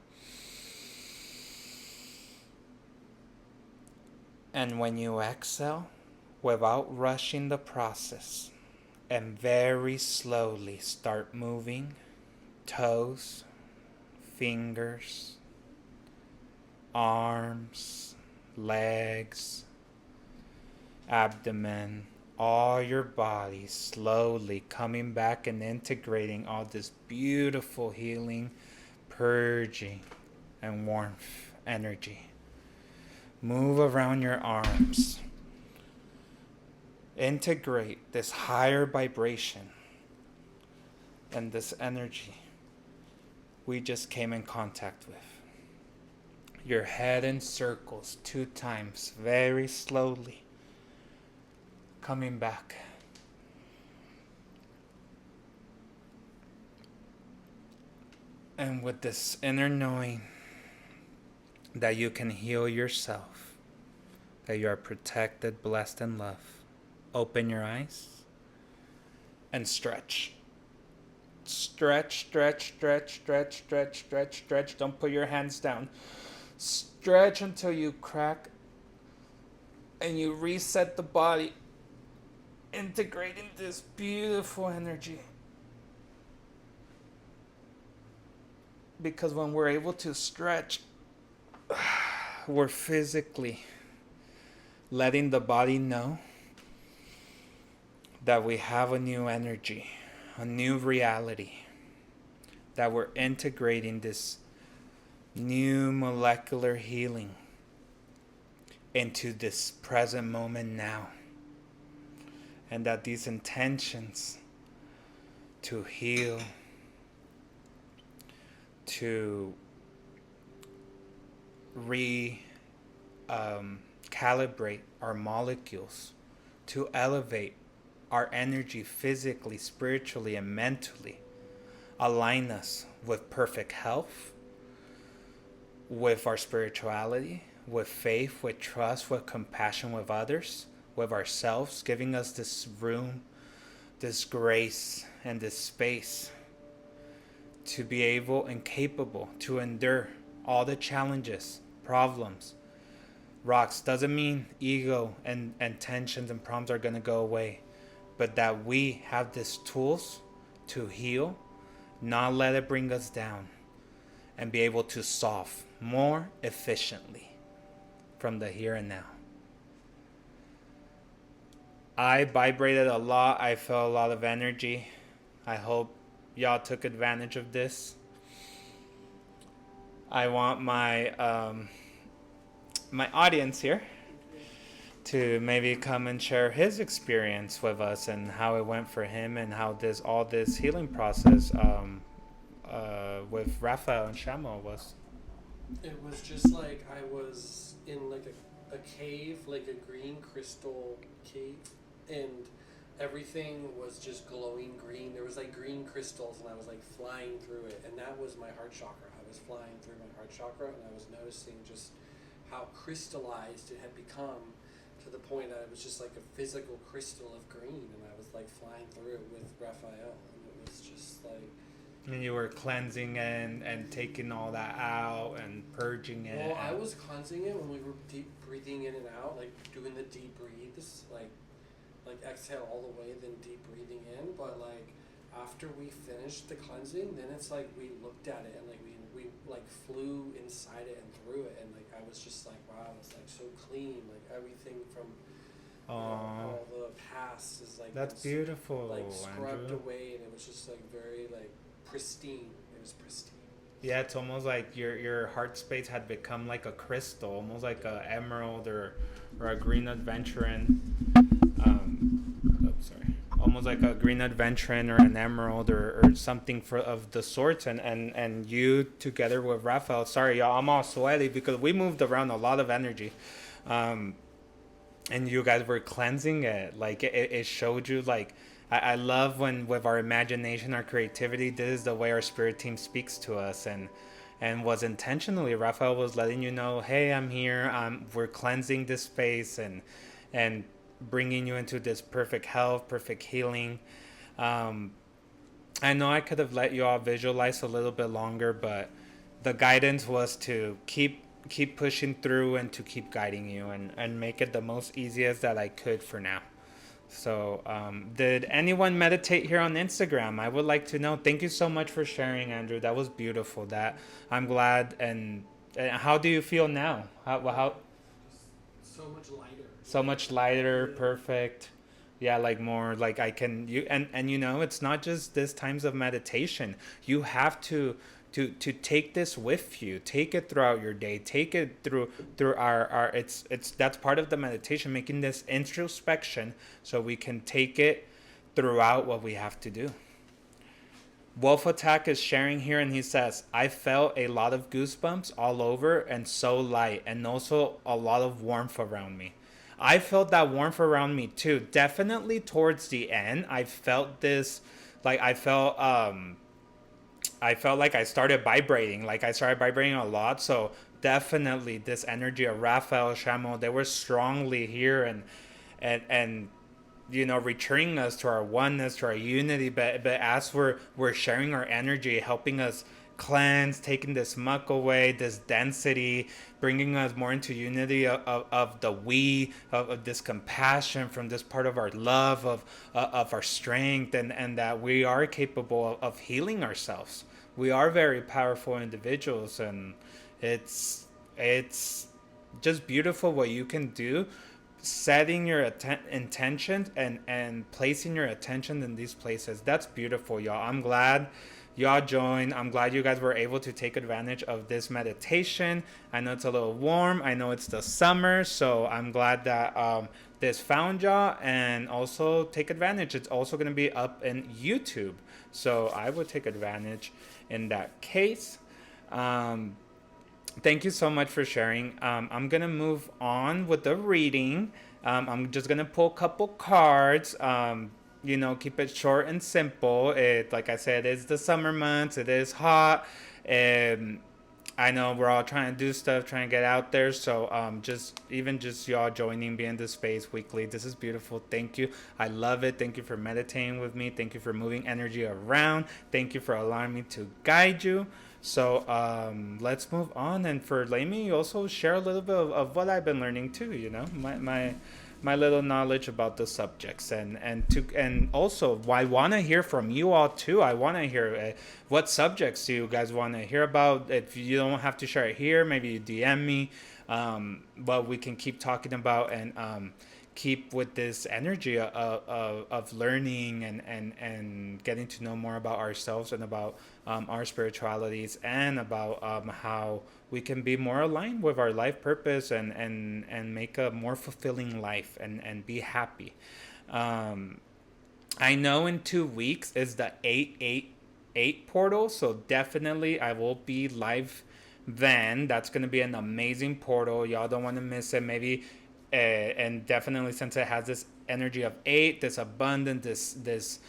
And when you exhale, without rushing the process, and very slowly start moving toes, fingers, arms, legs, abdomen, all your body slowly coming back and integrating all this beautiful healing, purging, and warmth energy. Move around your arms. integrate this higher vibration and this energy we just came in contact with. Your head in circles 2 times, very slowly, coming back. And with this inner knowing that you can heal yourself, that you are protected, blessed, and loved, open your eyes and stretch. Stretch, stretch, stretch, stretch, stretch, stretch, stretch. Don't put your hands down. Stretch until you crack and you reset the body, integrating this beautiful energy. Because when we're able to stretch, we're physically letting the body know that we have a new energy, a new reality, that we're integrating this new molecular healing into this present moment now. And that these intentions to heal, to calibrate our molecules, to elevate our energy physically, spiritually, and mentally, align us with perfect health, with our spirituality, with faith, with trust, with compassion with others, with ourselves, giving us this room, this grace, and this space to be able and capable to endure all the challenges, problems, rocks. Doesn't mean ego and tensions and problems are going to go away, but that we have these tools to heal, not let it bring us down, and be able to solve more efficiently from the here and now. I vibrated a lot. I felt a lot of energy. I hope y'all took advantage of this. I want my my audience here to maybe come and share his experience with us and how it went for him and how all this healing process with Raphael and Shamo was. It was just like I was in like a cave, like a green crystal cave, and everything was just glowing green. There was like green crystals, and I was like flying through it, and that was my heart chakra. I was flying through my heart chakra, and I was noticing just how crystallized it had become, to the point that it was just like a physical crystal of green, and I was like flying through it with Raphael, and it was just like. And you were cleansing and taking all that out and purging it. Well, I was cleansing it when we were deep breathing in and out, like doing the deep breathes, like exhale all the way, then deep breathing in. But like after we finished the cleansing, then it's like we looked at it and like we like flew inside it and through it, and like I was just like, wow, it's like so clean, like everything from all the past is like that's beautiful, like scrubbed Andrew. away, and it was just like very like pristine. It was pristine. Yeah, it's almost like your heart space had become like a crystal, almost like a emerald or a green adventuring. Almost like a green adventuring or an emerald or something of the sorts. And you together with Raphael. Sorry, y'all, I'm all sweaty because we moved around a lot of energy. And you guys were cleansing it. Like it showed you like. I love when with our imagination, our creativity, this is the way our spirit team speaks to us, and was intentionally. Raphael was letting you know, hey, I'm here. We're cleansing this space and bringing you into this perfect health, perfect healing. I know I could have let you all visualize a little bit longer, but the guidance was to keep pushing through and to keep guiding you and make it the most easiest that I could for now. So, did anyone meditate here on Instagram? I would like to know. Thank you so much for sharing, Andrew. That was beautiful. That I'm glad. And how do you feel now? How? So much lighter. So much lighter. Perfect. Yeah, like more like I can you and you know it's not just this times of meditation. You have to to take this with you, take it throughout your day, take it through our it's that's part of the meditation, making this introspection so we can take it throughout what we have to do. Wolf Attack is sharing here, and he says, I felt a lot of goosebumps all over and so light, and also a lot of warmth around me. I felt that warmth around me too. Definitely towards the end, I felt this, like I felt like I started vibrating, a lot. So definitely this energy of Raphael, Shamo, they were strongly here, and returning us to our oneness, to our unity. But as we're sharing our energy, helping us cleanse, taking this muck away, this density, bringing us more into unity of the we, of this compassion from this part of our love, of our strength, and that we are capable of healing ourselves. We are very powerful individuals, and it's just beautiful what you can do, setting your intentions and placing your attention in these places. That's beautiful, y'all. I'm glad y'all joined. I'm glad you guys were able to take advantage of this meditation. I know it's a little warm. I know it's the summer, so I'm glad that this found y'all. And also take advantage. It's also going to be up in YouTube, so I would take advantage in that case. Thank you so much for sharing. I'm going to move on with the reading. I'm just going to pull a couple cards. Keep it short and simple. Like I said, it's the summer months. It is hot. I know we're all trying to do stuff, trying to get out there. So just y'all joining me in this space weekly. This is beautiful. Thank you. I love it. Thank you for meditating with me. Thank you for moving energy around. Thank you for allowing me to guide you. So let's move on. And for Laimi, you also share a little bit of what I've been learning too. My little knowledge about the subjects, and also I want to hear from you all too. I want to hear what subjects do you guys want to hear about. If you don't have to share it here, maybe you DM me, but we can keep talking about and keep with this energy of learning and getting to know more about ourselves and about our spiritualities, and about how we can be more aligned with our life purpose and make a more fulfilling life and be happy. I know in 2 weeks is the 888 portal, so definitely I will be live then. That's going to be an amazing portal. Y'all don't want to miss it. Maybe and definitely, since it has this energy of 8, this abundance, this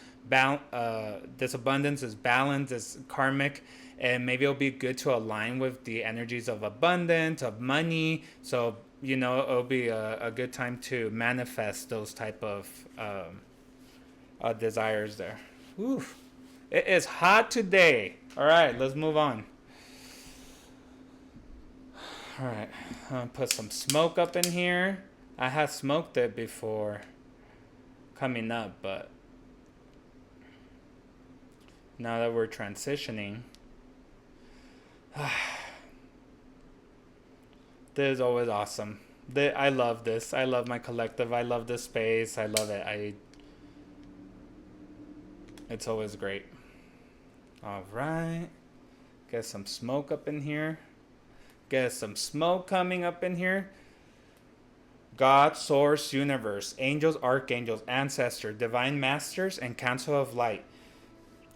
abundance, this balance, this karmic, and maybe it'll be good to align with the energies of abundance, of money. So it'll be a good time to manifest those type of desires there. Oof. It is hot today. All right, let's move on. All right, I'm gonna put some smoke up in here. I have smoked it before coming up, but now that we're transitioning, this is always awesome. I love this. I love my collective. I love this space. I love it. It's always great. All right, get some smoke up in here. Get some smoke coming up in here. God, Source, Universe, Angels, Archangels, Ancestors, Divine Masters, and Council of Light,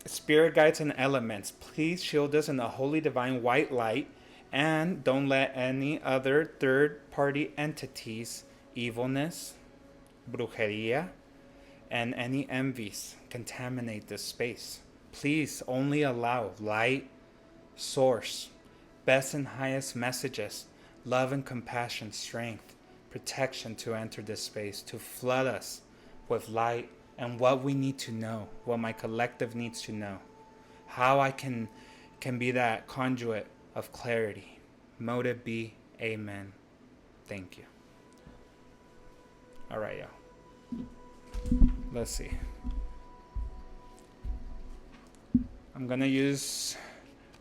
Spirit Guides and Elements, please shield us in the holy divine white light, and don't let any other third-party entities, evilness, brujeria, and any envies contaminate this space. Please only allow light, source, best and highest messages, love and compassion, strength, protection to enter this space, to flood us with light and what we need to know, what my collective needs to know, how I can be that conduit of clarity. Motive be, amen. Thank you. All right, y'all. Let's see. I'm gonna use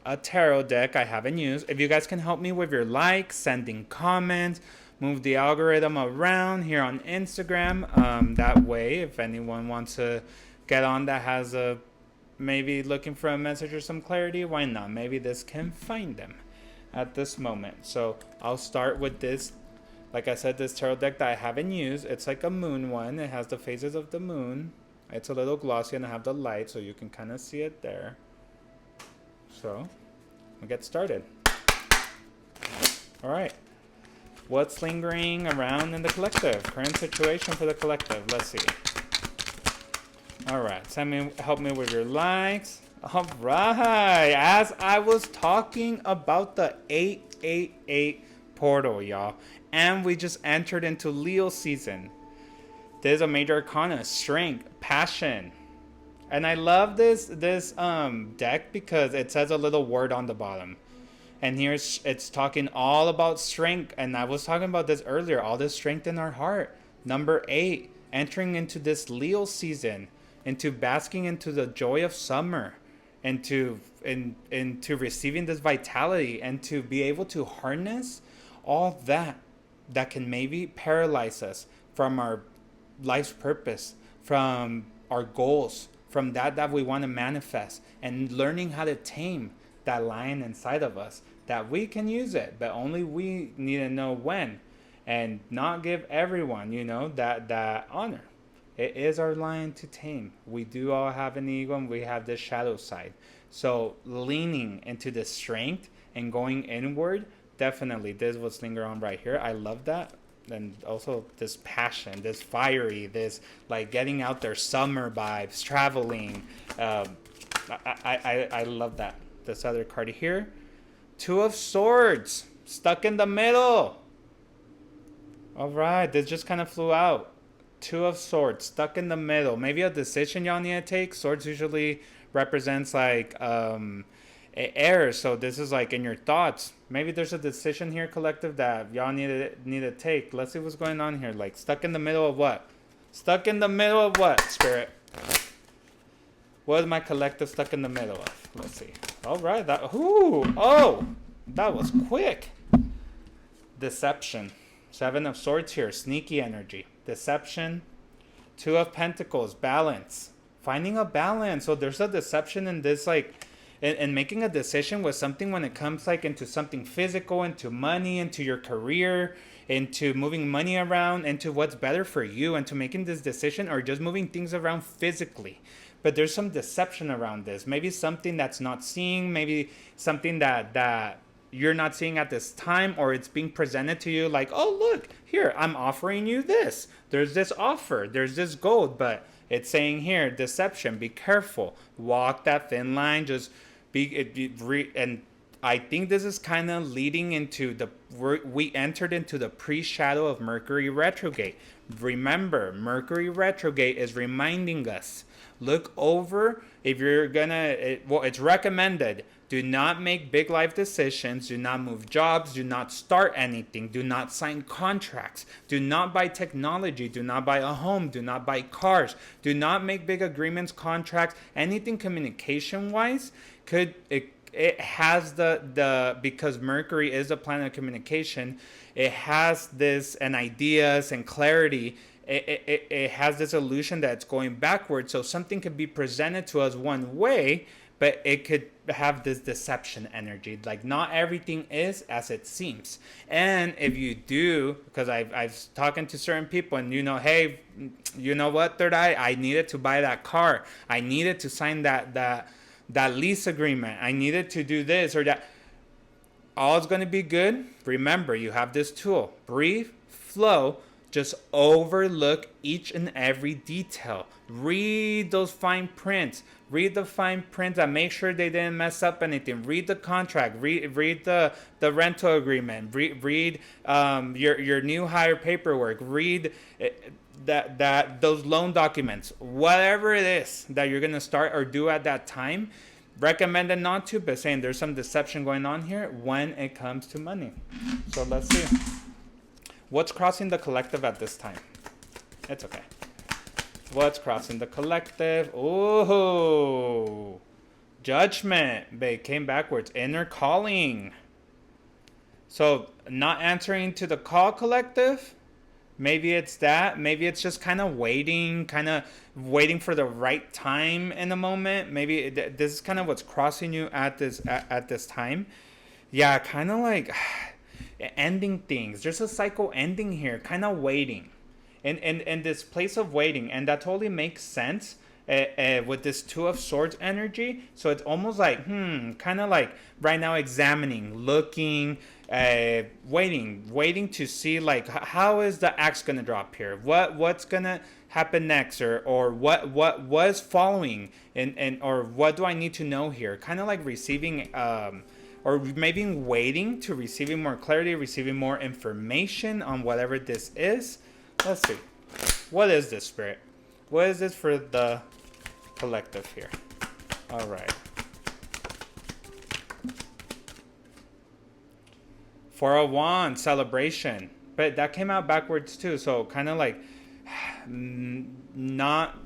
a tarot deck I haven't used. If you guys can help me with your likes, sending comments, move the algorithm around here on Instagram. That way, if anyone wants to get on that has a maybe looking for a message or some clarity, why not? Maybe this can find them at this moment. So I'll start with this. Like I said, this tarot deck that I haven't used, it's like a moon one. It has the phases of the moon. It's a little glossy and I have the light so you can kind of see it there. So we'll get started. All right. What's lingering around in the collective? Current situation for the collective. Let's see. All right. Help me with your likes. All right. As I was talking about the 888 portal, y'all. And we just entered into Leo season. There's a major arcana, strength, passion. And I love this deck because it says a little word on the bottom. And here it's talking all about strength. And I was talking about this earlier. All this strength in our heart. Number 8, entering into this Leo season. Into basking into the joy of summer. Into receiving this vitality. And to be able to harness all that can maybe paralyze us from our life's purpose. From our goals. From that we want to manifest. And learning how to tame that lion inside of us, that we can use it, but only we need to know when, and not give everyone, that honor. It is our lion to tame. We do all have an ego, and we have this shadow side. So leaning into the strength and going inward, definitely, this is what's lingering on right here. I love that. And also this passion, this fiery, this like getting out there, summer vibes, traveling. I love that. This other card here, 2 of Swords, stuck in the middle. All right, this just kind of flew out. 2 of Swords, stuck in the middle. Maybe a decision y'all need to take. Swords usually represents like air, so this is like in your thoughts. Maybe there's a decision here, collective, that y'all need to take. Let's see what's going on here. Like stuck in the middle of what? Stuck in the middle of what, Spirit? What is my collective stuck in the middle of? Let's see. All right. That was quick. Deception. 7 of Swords here. Sneaky energy. Deception. 2 of Pentacles. Balance. Finding a balance. So there's a deception in this, like, in making a decision with something when it comes like into something physical, into money, into your career, into moving money around, into what's better for you, into making this decision, or just moving things around physically. But there's some deception around this. Maybe something that's not seeing, maybe something that you're not seeing at this time, or it's being presented to you like, oh, look, here, I'm offering you this. There's this offer, there's this gold, but it's saying here, deception, be careful. Walk that thin line, just and I think this is kind of leading into we entered into the pre-shadow of Mercury retrograde. Remember, Mercury retrograde is reminding us, look over, if you're it's recommended, do not make big life decisions, do not move jobs, do not start anything, do not sign contracts, do not buy technology, do not buy a home, do not buy cars, do not make big agreements, contracts, anything communication-wise. It has because Mercury is a planet of communication, it has this and ideas and clarity. It has this illusion that it's going backwards. So something could be presented to us one way, but it could have this deception energy. Like not everything is as it seems. And if you do, because I've talking to certain people and hey, you know what, third eye, I needed to buy that car. I needed to sign that lease agreement. I needed to do this or that. All's going to be good. Remember, you have this tool. Breathe, flow. Just overlook each and every detail. Read those fine prints. Read the fine prints and make sure they didn't mess up anything. Read the contract. Read the rental agreement. Read your new hire paperwork. Read that those loan documents. Whatever it is that you're gonna start or do at that time, recommended not to, but saying there's some deception going on here when it comes to money. So let's see. What's crossing the collective at this time? It's okay. What's crossing the collective? Oh, Judgment. They came backwards. Inner calling. So not answering to the call, collective. Maybe it's that. Maybe it's just kind of waiting for the right time in the moment. Maybe this is kind of what's crossing you at this time. Yeah, kind of like ending things. There's a cycle ending here, kind of waiting. And this place of waiting, and that totally makes sense with this Two of Swords energy. So it's almost like, kind of like right now examining, looking, waiting to see like how is the axe gonna drop here? What's gonna happen next, or what was following, and or what do I need to know here? Kind of like receiving. Or maybe waiting to receiving more clarity, receiving more information on whatever this is. Let's see. What is this, Spirit? What is this for the collective here? All right. Four of Wands, celebration. But that came out backwards too. So kind of like not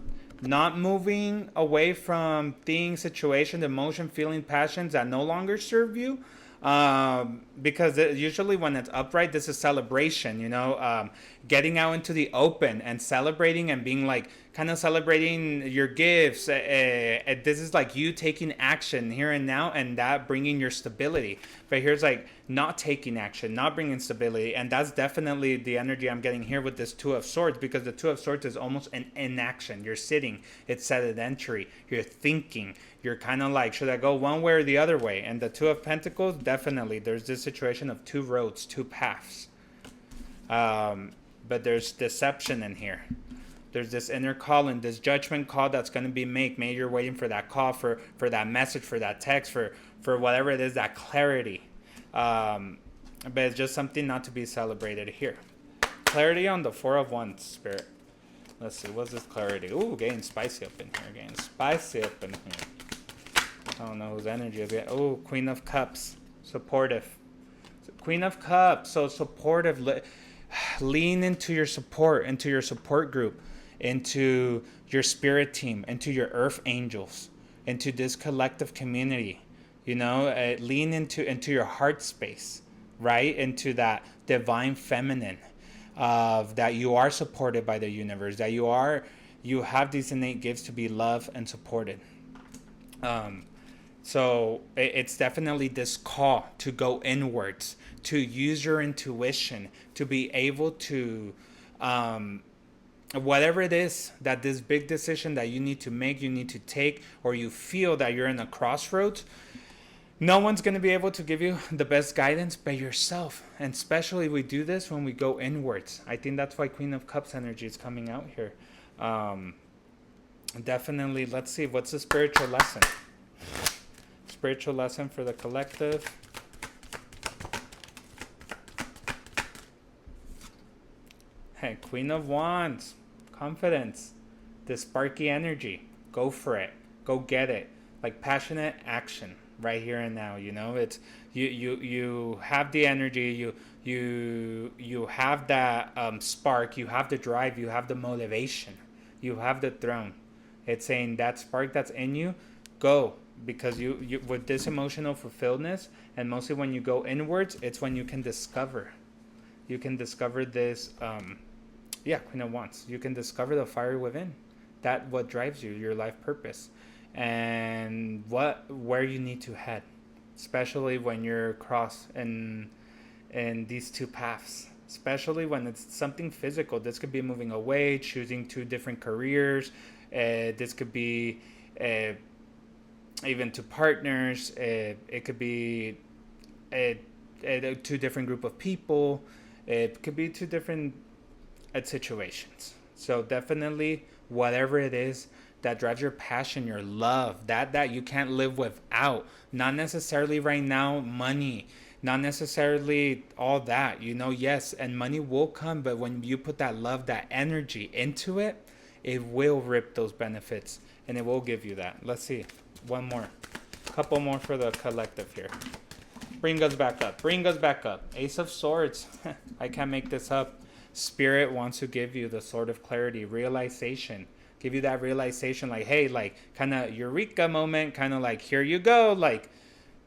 moving away from things, situation, emotion, feeling, passions that no longer serve you. Because usually when it's upright, this is celebration, getting out into the open and celebrating and being like kind of celebrating your gifts. This is like you taking action here and now, and that bringing your stability. But here's like not taking action, not bringing stability, and that's definitely the energy I'm getting here with this Two of Swords, because the Two of Swords is almost an inaction. You're sitting, it's sedentary, you're thinking, you're kind of like, should I go one way or the other way? And the Two of Pentacles, definitely there's this situation of two roads, two paths. But there's deception in here. There's this inner calling, this judgment call that's going to be made. Maybe you're waiting for that call, for that message, for that text, for whatever it is, that clarity. But it's just something not to be celebrated here. Clarity on the Four of Wands, Spirit. Let's see, what's this clarity? Ooh, getting spicy up in here. I don't know whose energy is it. Oh, Queen of Cups, supportive. Queen of Cups, so supportive. Lean into your support group, into your spirit team, into your earth angels, into this collective community. Lean into your heart space, right? Into that divine feminine, that you are supported by the universe, that you have these innate gifts to be loved and supported. So it's definitely this call to go inwards, to use your intuition, to be able to, whatever it is, that this big decision that you need to make, you need to take, or you feel that you're in a crossroads, no one's going to be able to give you the best guidance but yourself. And especially we do this when we go inwards. I think that's why Queen of Cups energy is coming out here. Definitely, let's see, what's the spiritual lesson? Spiritual lesson for the collective. Hey, Queen of Wands, confidence, this sparky energy. Go for it. Go get it. Like passionate action right here and now. It's you have the energy. You have that spark. You have the drive. You have the motivation. You have the throne. It's saying that spark that's in you, go. Because you with this emotional fulfilledness, and mostly when you go inwards, it's when you can discover this Queen of Wands. You can discover the fire within, that what drives you, your life purpose, and where you need to head, especially when you're crossed in these two paths, especially when it's something physical. This could be moving away, choosing two different careers. This could be even to partners. It could be two different group of people. It could be two different situations. So definitely, whatever it is that drives your passion, your love, that you can't live without. Not necessarily right now money, not necessarily all that. Yes, and money will come, but when you put that love, that energy into it, it will rip those benefits, and it will give you that. Let's see. One more. Couple more for the collective here. Bring us back up. Ace of Swords. I can't make this up. Spirit wants to give you the Sword of Clarity, realization. Give you that realization, like, hey, like, kind of eureka moment, kind of like, here you go, like,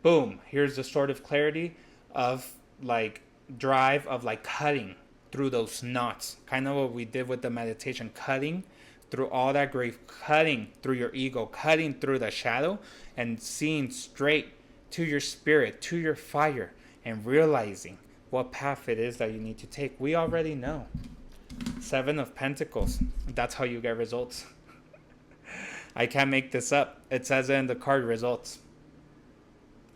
boom, here's the Sword of Clarity of, like, drive, of, like, cutting, through those knots. Kind of what we did with the meditation, cutting through all that grief, cutting through your ego, cutting through the shadow, and seeing straight to your spirit, to your fire, and realizing what path it is that you need to take. We already know. Seven of Pentacles. That's how you get results. I can't make this up. It says it in the card, results.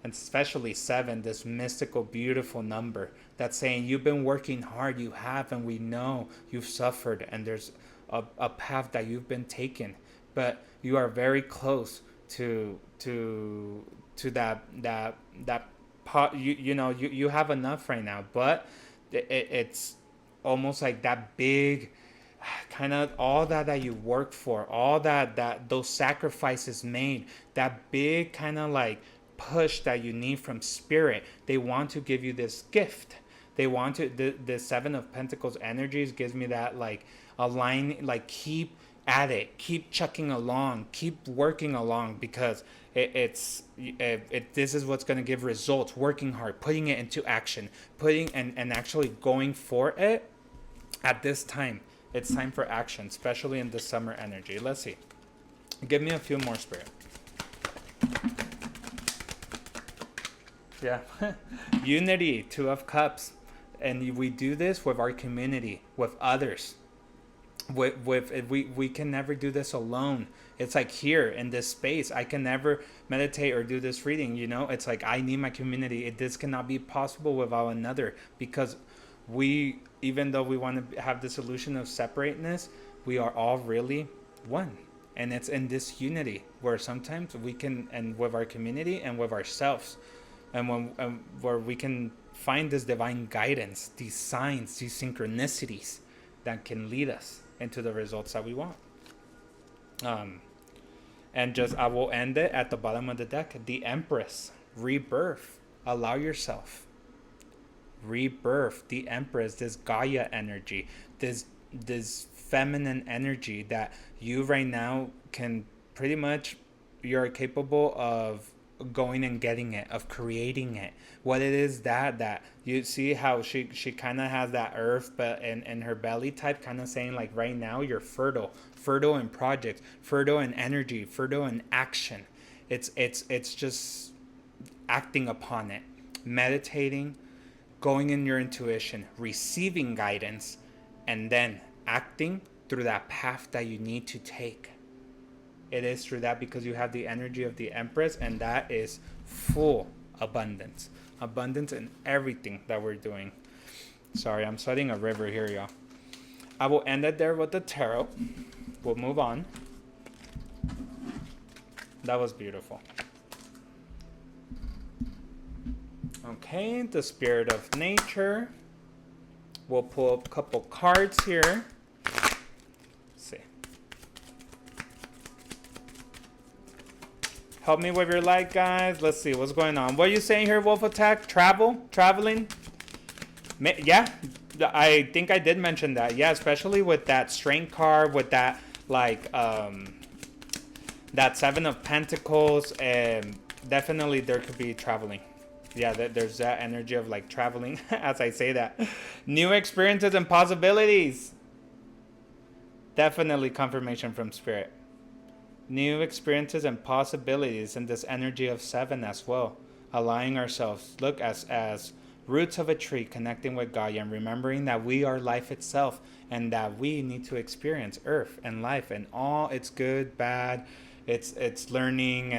And especially 7, this mystical, beautiful number that's saying you've been working hard, you have, and we know you've suffered, and there's a path that you've been taking, but you are very close to that pot. You have enough right now, but it's almost like that big kind of all that you worked for, all that those sacrifices made, that big kind of like push that you need from spirit. They want to give you this gift. They want to, the 7 of Pentacles energies gives me that like align, like keep at it, keep chucking along, keep working along, because this is what's going to give results. Working hard, putting it into action, putting and actually going for it. At this time, it's time for action, especially in the summer energy. Let's see. Give me a few more, Spirit. Yeah. Unity, 2 of Cups. And we do this with our community, with others. We can never do this alone. It's like here in this space, I can never meditate or do this reading, It's like I need my community. This cannot be possible without another, because we, even though we want to have this illusion of separateness, we are all really one. And it's in this unity where sometimes we can, and with our community and with ourselves, and where we can find this divine guidance, these signs, these synchronicities that can lead us into the results that we want. And just, I will end it at the bottom of the deck. The Empress, rebirth. Allow yourself. Rebirth, the Empress, this Gaia energy, this feminine energy that you right now can pretty much, you're capable of going and getting it, of creating it. What it is that you see how she kind of has that earth, but in her belly type, kind of saying like right now you're fertile in projects, fertile in energy, fertile in action. It's just acting upon it, meditating, going in your intuition, receiving guidance, and then acting through that path that you need to take. It is through that, because you have the energy of the Empress, and that is full abundance. Abundance in everything that we're doing. Sorry, I'm sweating a river here, y'all. I will end it there with the tarot. We'll move on. That was beautiful. Okay, the Spirit of Nature. We'll pull up a couple cards here. Let's see. Help me with your light, guys. Let's see what's going on. What are you saying here, Wolf Attack? Traveling? Yeah, I think I did mention that. Yeah, especially with that Strength card, with that like that 7 of Pentacles, and definitely there could be traveling. Yeah, there's that energy of like traveling as I say that. New experiences and possibilities. Definitely confirmation from Spirit. New experiences and possibilities in this energy of 7 as well. Allowing ourselves, look, as roots of a tree, connecting with Gaia, and remembering that we are life itself, and that we need to experience Earth and life and all its good, bad, its learning,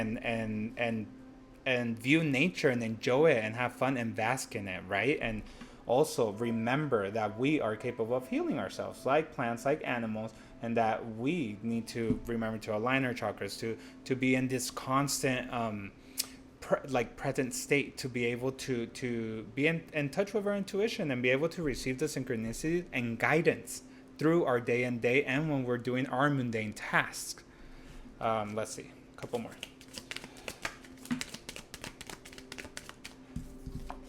and view nature and enjoy it and have fun and bask in it, right? And also remember that we are capable of healing ourselves, like plants, like animals, and that we need to remember to align our chakras, to be in this constant present state, to be able to be in touch with our intuition, and be able to receive the synchronicity and guidance through our day and day, and when we're doing our mundane tasks. Let's see, a couple more.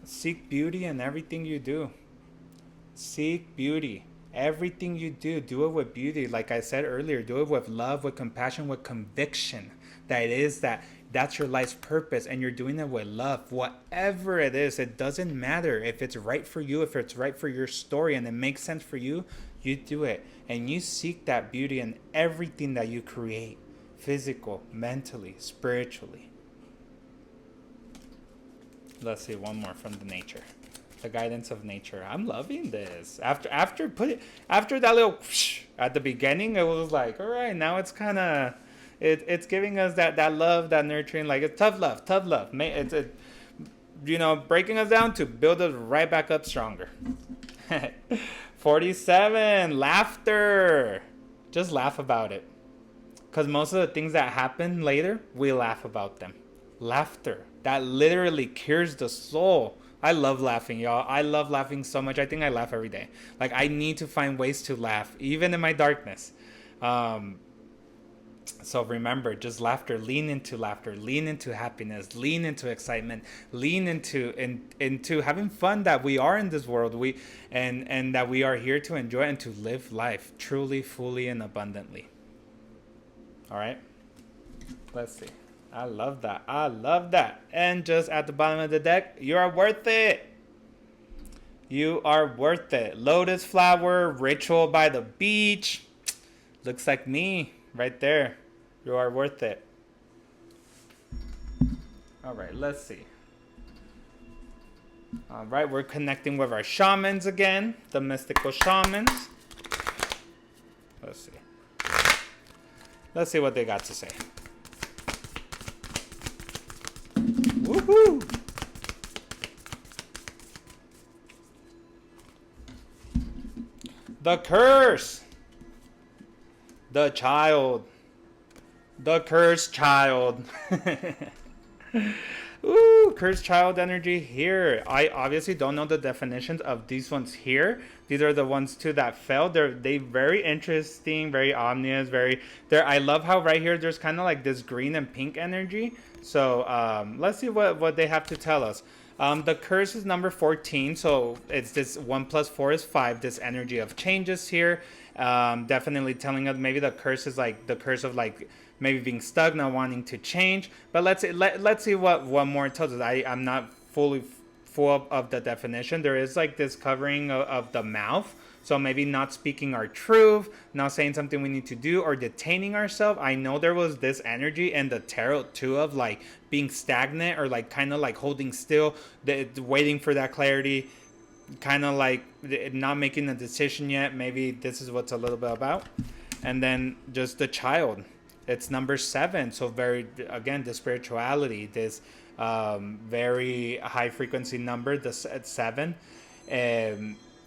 Seek beauty in everything you do. Seek beauty. Everything you do it with beauty. Like I said earlier, do it with love, with compassion, with conviction. That it is that That's your life's purpose, and you're doing it with love. Whatever it is, it doesn't matter if it's right for you, if it's right for your story, and it makes sense for you. You do it, and you seek that beauty in everything that you create, physical, mentally, spiritually. Let's see one more from the nature. The guidance of nature. I'm loving this. After that little whoosh at the beginning, it was like, all right, now it's kind of it's giving us that love, that nurturing, like it's tough love. It's breaking us down to build us right back up stronger. 47, laughter. Just laugh about it. Because most of the things that happen later, we laugh about them. Laughter. That literally cures the soul. I love laughing, y'all. I love laughing so much. I think I laugh every day. Like, I need to find ways to laugh, even in my darkness. So remember, just laughter. Lean into happiness. Lean into excitement. Lean into having fun that we are in this world. And that we are here to enjoy and to live life truly, fully, and abundantly. All right. Let's see. I love that. And just at the bottom of the deck, you are worth it. You are worth it. Lotus flower, ritual by the beach. Looks like me right there. You are worth it. All right, let's see. All right, we're connecting with our shamans again, the mystical shamans. Let's see. Let's see what they got to say. Woohoo! The curse. The child. The cursed child. Ooh, cursed child energy here. I obviously don't know the definitions of these ones here. These are the ones too that fell. They very interesting, very ominous, I love how right here there's kind of like this green and pink energy. So let's see what they have to tell us. The curse is number 14, so it's this 1 plus 4 is 5. This energy of changes here, definitely telling us maybe the curse is like the curse of like maybe being stuck, not wanting to change. But let's see what more it tells us. I'm not fully full of the definition. There is like this covering of the mouth. So maybe not speaking our truth, not saying something we need to do, or detaining ourselves. I know there was this energy in the tarot too of like being stagnant or like kind of like holding still, waiting for that clarity, kind of like not making a decision yet. Maybe this is what's a little bit about. And then just the child. It's number 7. So very, again, the spirituality, this very high frequency number, the 7.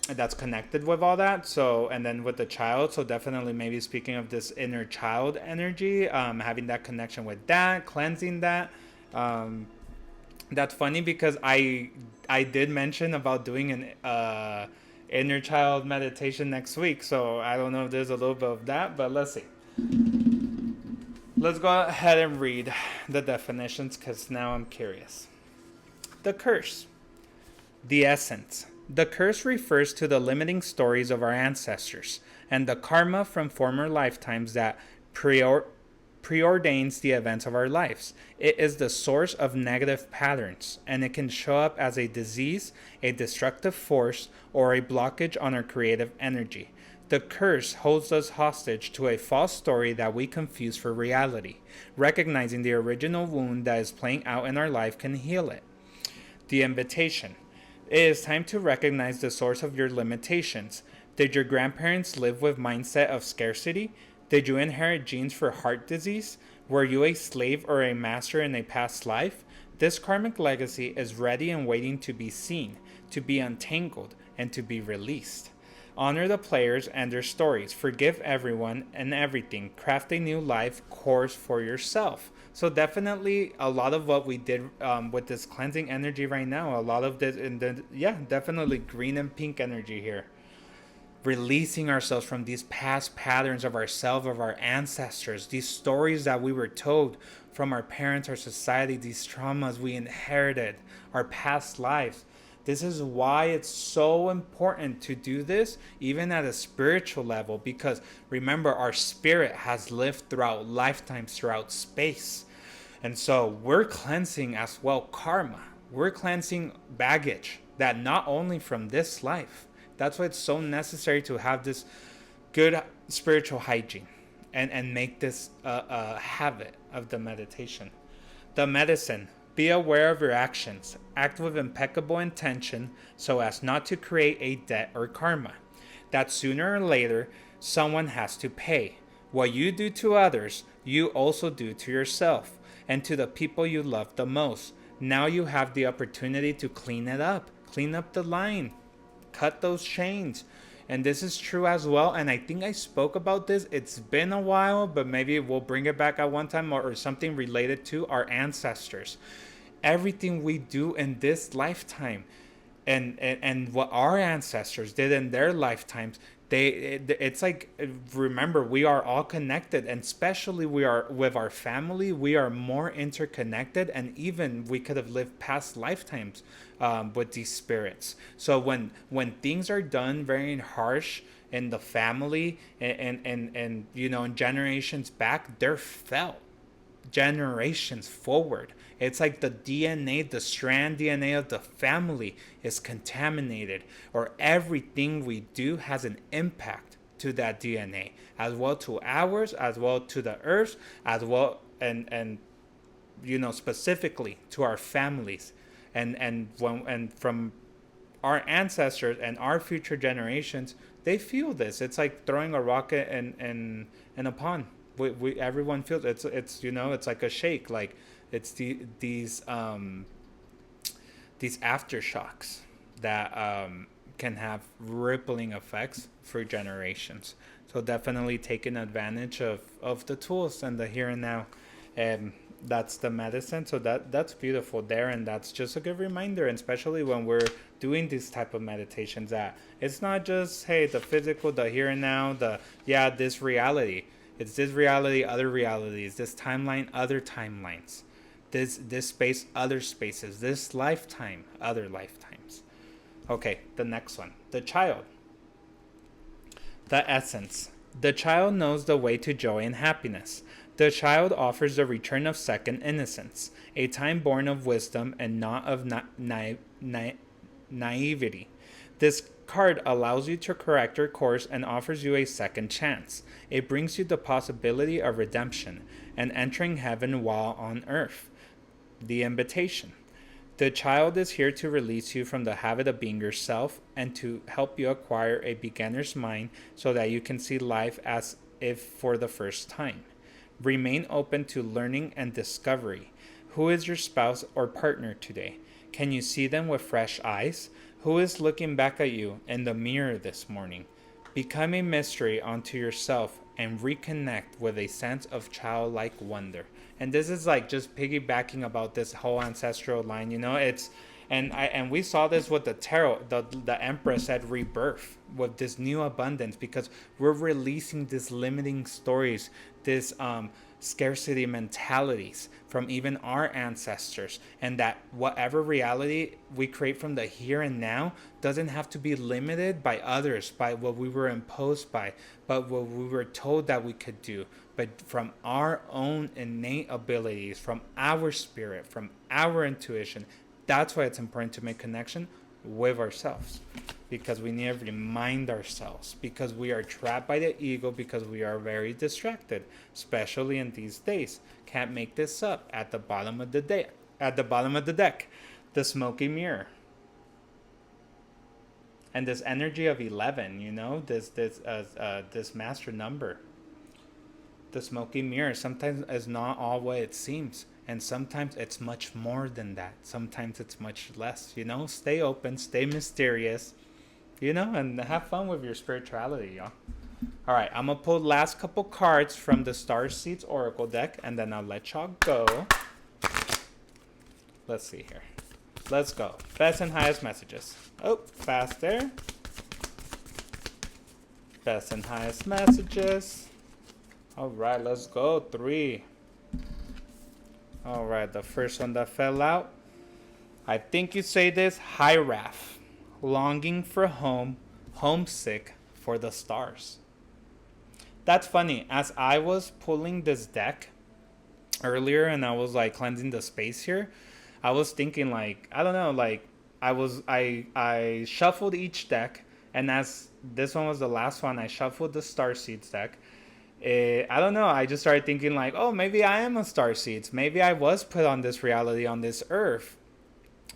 That's connected with all that. So, and then with the child, so definitely maybe speaking of this inner child energy, having that connection with that, cleansing that. That's funny because I did mention about doing an inner child meditation next week. So I don't know if there's a little bit of that, but let's see. Let's go ahead and read the definitions because now I'm curious. The curse. The essence. The curse refers to the limiting stories of our ancestors and the karma from former lifetimes that preordains the events of our lives. It is the source of negative patterns, and it can show up as a disease, a destructive force, or a blockage on our creative energy. The curse holds us hostage to a false story that we confuse for reality. Recognizing the original wound that is playing out in our life can heal it. The invitation. It is time to recognize the source of your limitations. Did your grandparents live with mindset of scarcity? Did you inherit genes for heart disease? Were you a slave or a master in a past life? This karmic legacy is ready and waiting to be seen, to be untangled, and to be released. Honor the players and their stories. Forgive everyone and everything. Craft a new life course for yourself. So definitely a lot of what we did with this cleansing energy right now, a lot of this, definitely green and pink energy here. Releasing ourselves from these past patterns of ourselves, of our ancestors, these stories that we were told from our parents, our society, these traumas we inherited, our past lives. This is why it's so important to do this, even at a spiritual level, because remember, our spirit has lived throughout lifetimes, throughout space. And so we're cleansing as well karma. We're cleansing baggage that not only from this life. That's why it's so necessary to have this good spiritual hygiene and make this a habit of the meditation. The medicine. Be aware of your actions. Act with impeccable intention so as not to create a debt or karma that sooner or later someone has to pay. What you do to others, you also do to yourself and to the people you love the most. Now you have the opportunity to clean it up. Clean up the line. Cut those chains. And this is true as well. And I think I spoke about this. It's been a while, but maybe we'll bring it back at one time, or something related to our ancestors. Everything we do in this lifetime and what our ancestors did in their lifetimes, it's like, remember, we are all connected, and especially we are with our family, we are more interconnected, and even we could have lived past lifetimes with these spirits. So when things are done very harsh in the family, and in generations back, they're felt generations forward. It's like the DNA, the strand DNA of the family is contaminated, or everything we do has an impact to that DNA, as well to ours, as well to the earth, as well and specifically to our families, and from our ancestors and our future generations, they feel this. It's like throwing a rocket in a pond. We everyone feels it's it's like a shake, like it's these aftershocks that can have rippling effects for generations. So definitely taking advantage of the tools and the here and now, and that's the medicine. So that's beautiful there, and that's just a good reminder, and especially when we're doing these type of meditations, that it's not just, hey, the physical, the here and now, this reality. It's this reality, other realities, this timeline, other timelines, this space, other spaces, this lifetime, other lifetimes. Okay, the next one. The child. The essence. The child knows the way to joy and happiness. The child offers the return of second innocence, a time born of wisdom and not of naivety. This card allows you to correct your course and offers you a second chance. It brings you the possibility of redemption and entering heaven while on earth. The invitation. The child is here to release you from the habit of being yourself and to help you acquire a beginner's mind so that you can see life as if for the first time. Remain open to learning and discovery. Who is your spouse or partner today? Can you see them with fresh eyes? Who is looking back at you in the mirror this morning? Become a mystery unto yourself and reconnect with a sense of childlike wonder. And this is like just piggybacking about this whole ancestral line, it's, and we saw this with the tarot. The Empress said rebirth with this new abundance, because we're releasing these limiting stories, this scarcity mentalities from even our ancestors, and that whatever reality we create from the here and now doesn't have to be limited by others, by what we were imposed by, but what we were told that we could do, but from our own innate abilities, from our spirit, from our intuition. That's why it's important to make connection with ourselves, because we need to remind ourselves, because we are trapped by the ego, because we are very distracted, especially in these days. Can't make this up. At the bottom of the deck, the smoky mirror, and this energy of 11, this master number. The smoky mirror sometimes is not all what it seems. And sometimes it's much more than that. Sometimes it's much less, Stay open, stay mysterious, and have fun with your spirituality, y'all. All right, I'm going to pull the last couple cards from the Star Seeds Oracle deck, and then I'll let y'all go. Let's see here. Let's go. Best and highest messages. Oh, faster. Best and highest messages. All right, let's go. 3. All right, the first one that fell out. I think you say this. Hi, Raph. Longing for home, homesick for the stars. That's funny. As I was pulling this deck, earlier, and I was like cleansing the space here, I was thinking like, I don't know, like I shuffled each deck, and as this one was the last one, I shuffled the Star Seeds deck. I don't know. I just started thinking like, oh, maybe I am a star seeds. Maybe I was put on this reality, on this earth,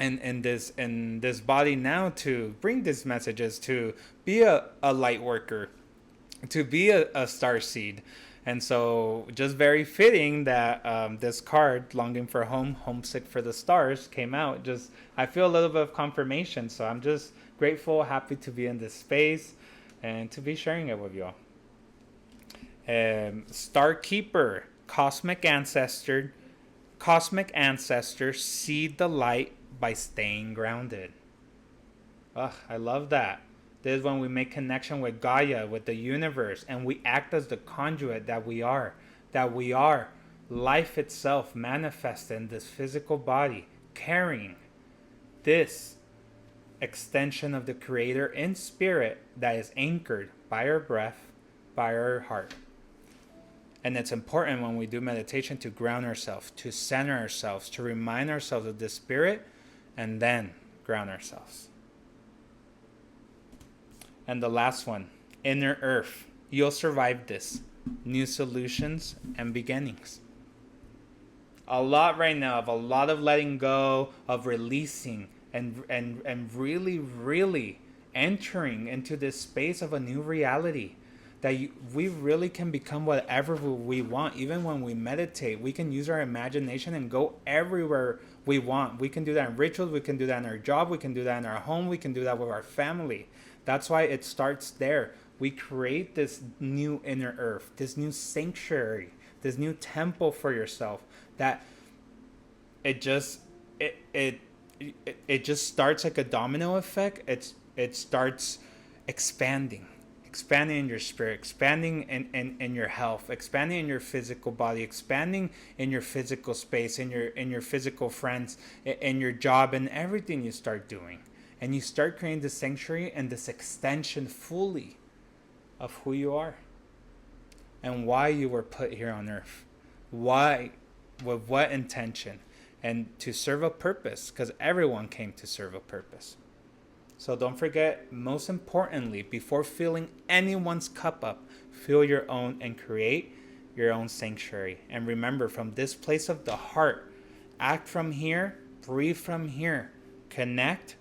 and in this body now to bring these messages, to be a light worker, to be a star seed. And so, just very fitting that this card, Longing for Home, Homesick for the Stars, came out. Just, I feel a little bit of confirmation. So, I'm just grateful, happy to be in this space and to be sharing it with you all. Star Keeper, Cosmic Ancestor, seed the light by staying grounded. Ugh, I love that. This is when we make connection with Gaia, with the universe, and we act as the conduit that we are. That we are life itself manifested in this physical body, carrying this extension of the Creator in spirit that is anchored by our breath, by our heart. And it's important when we do meditation to ground ourselves, to center ourselves, to remind ourselves of the spirit, and then ground ourselves. And the last one, Inner Earth. You'll survive this. New solutions and beginnings. A lot right now of a lot of letting go, of releasing, and really, really entering into this space of a new reality. That we really can become whatever we want. Even when we meditate, we can use our imagination and go everywhere we want. We can do that in rituals. We can do that in our job. We can do that in our home. We can do that with our family. That's why it starts there. We create this new inner earth, this new sanctuary, this new temple for yourself. That it just starts like a domino effect. It starts expanding in your spirit, expanding in your health, expanding in your physical body, expanding in your physical space, in your physical friends, in your job, and everything you start doing. And you start creating this sanctuary and this extension fully of who you are and why you were put here on earth. Why, with what intention, and to serve a purpose, because everyone came to serve a purpose. So don't forget, most importantly, before filling anyone's cup up, fill your own and create your own sanctuary. And remember, from this place of the heart, act from here, breathe from here, connect,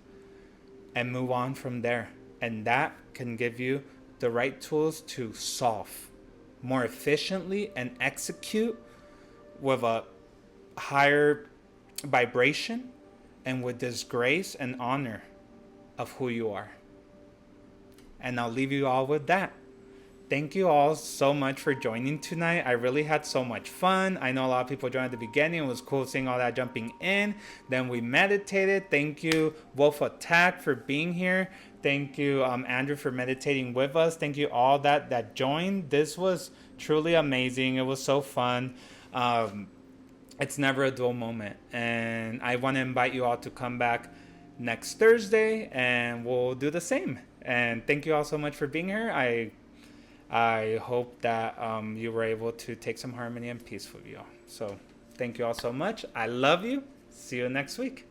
and move on from there. And that can give you the right tools to solve more efficiently and execute with a higher vibration and with this grace and honor of who you are. And I'll leave you all with that. Thank you all so much for joining tonight. I really had so much fun. I know a lot of people joined at the beginning. It was cool seeing all that jumping in. Then we meditated. Thank you, Wolf Attack, for being here. Thank you, Andrew, for meditating with us. Thank you all that joined. This was truly amazing. It was so fun. It's never a dull moment. And I want to invite you all to come back next Thursday, and we'll do the same. And thank you all so much for being here. I hope that you were able to take some harmony and peace with you all. So thank you all so much. I love you. See you next week.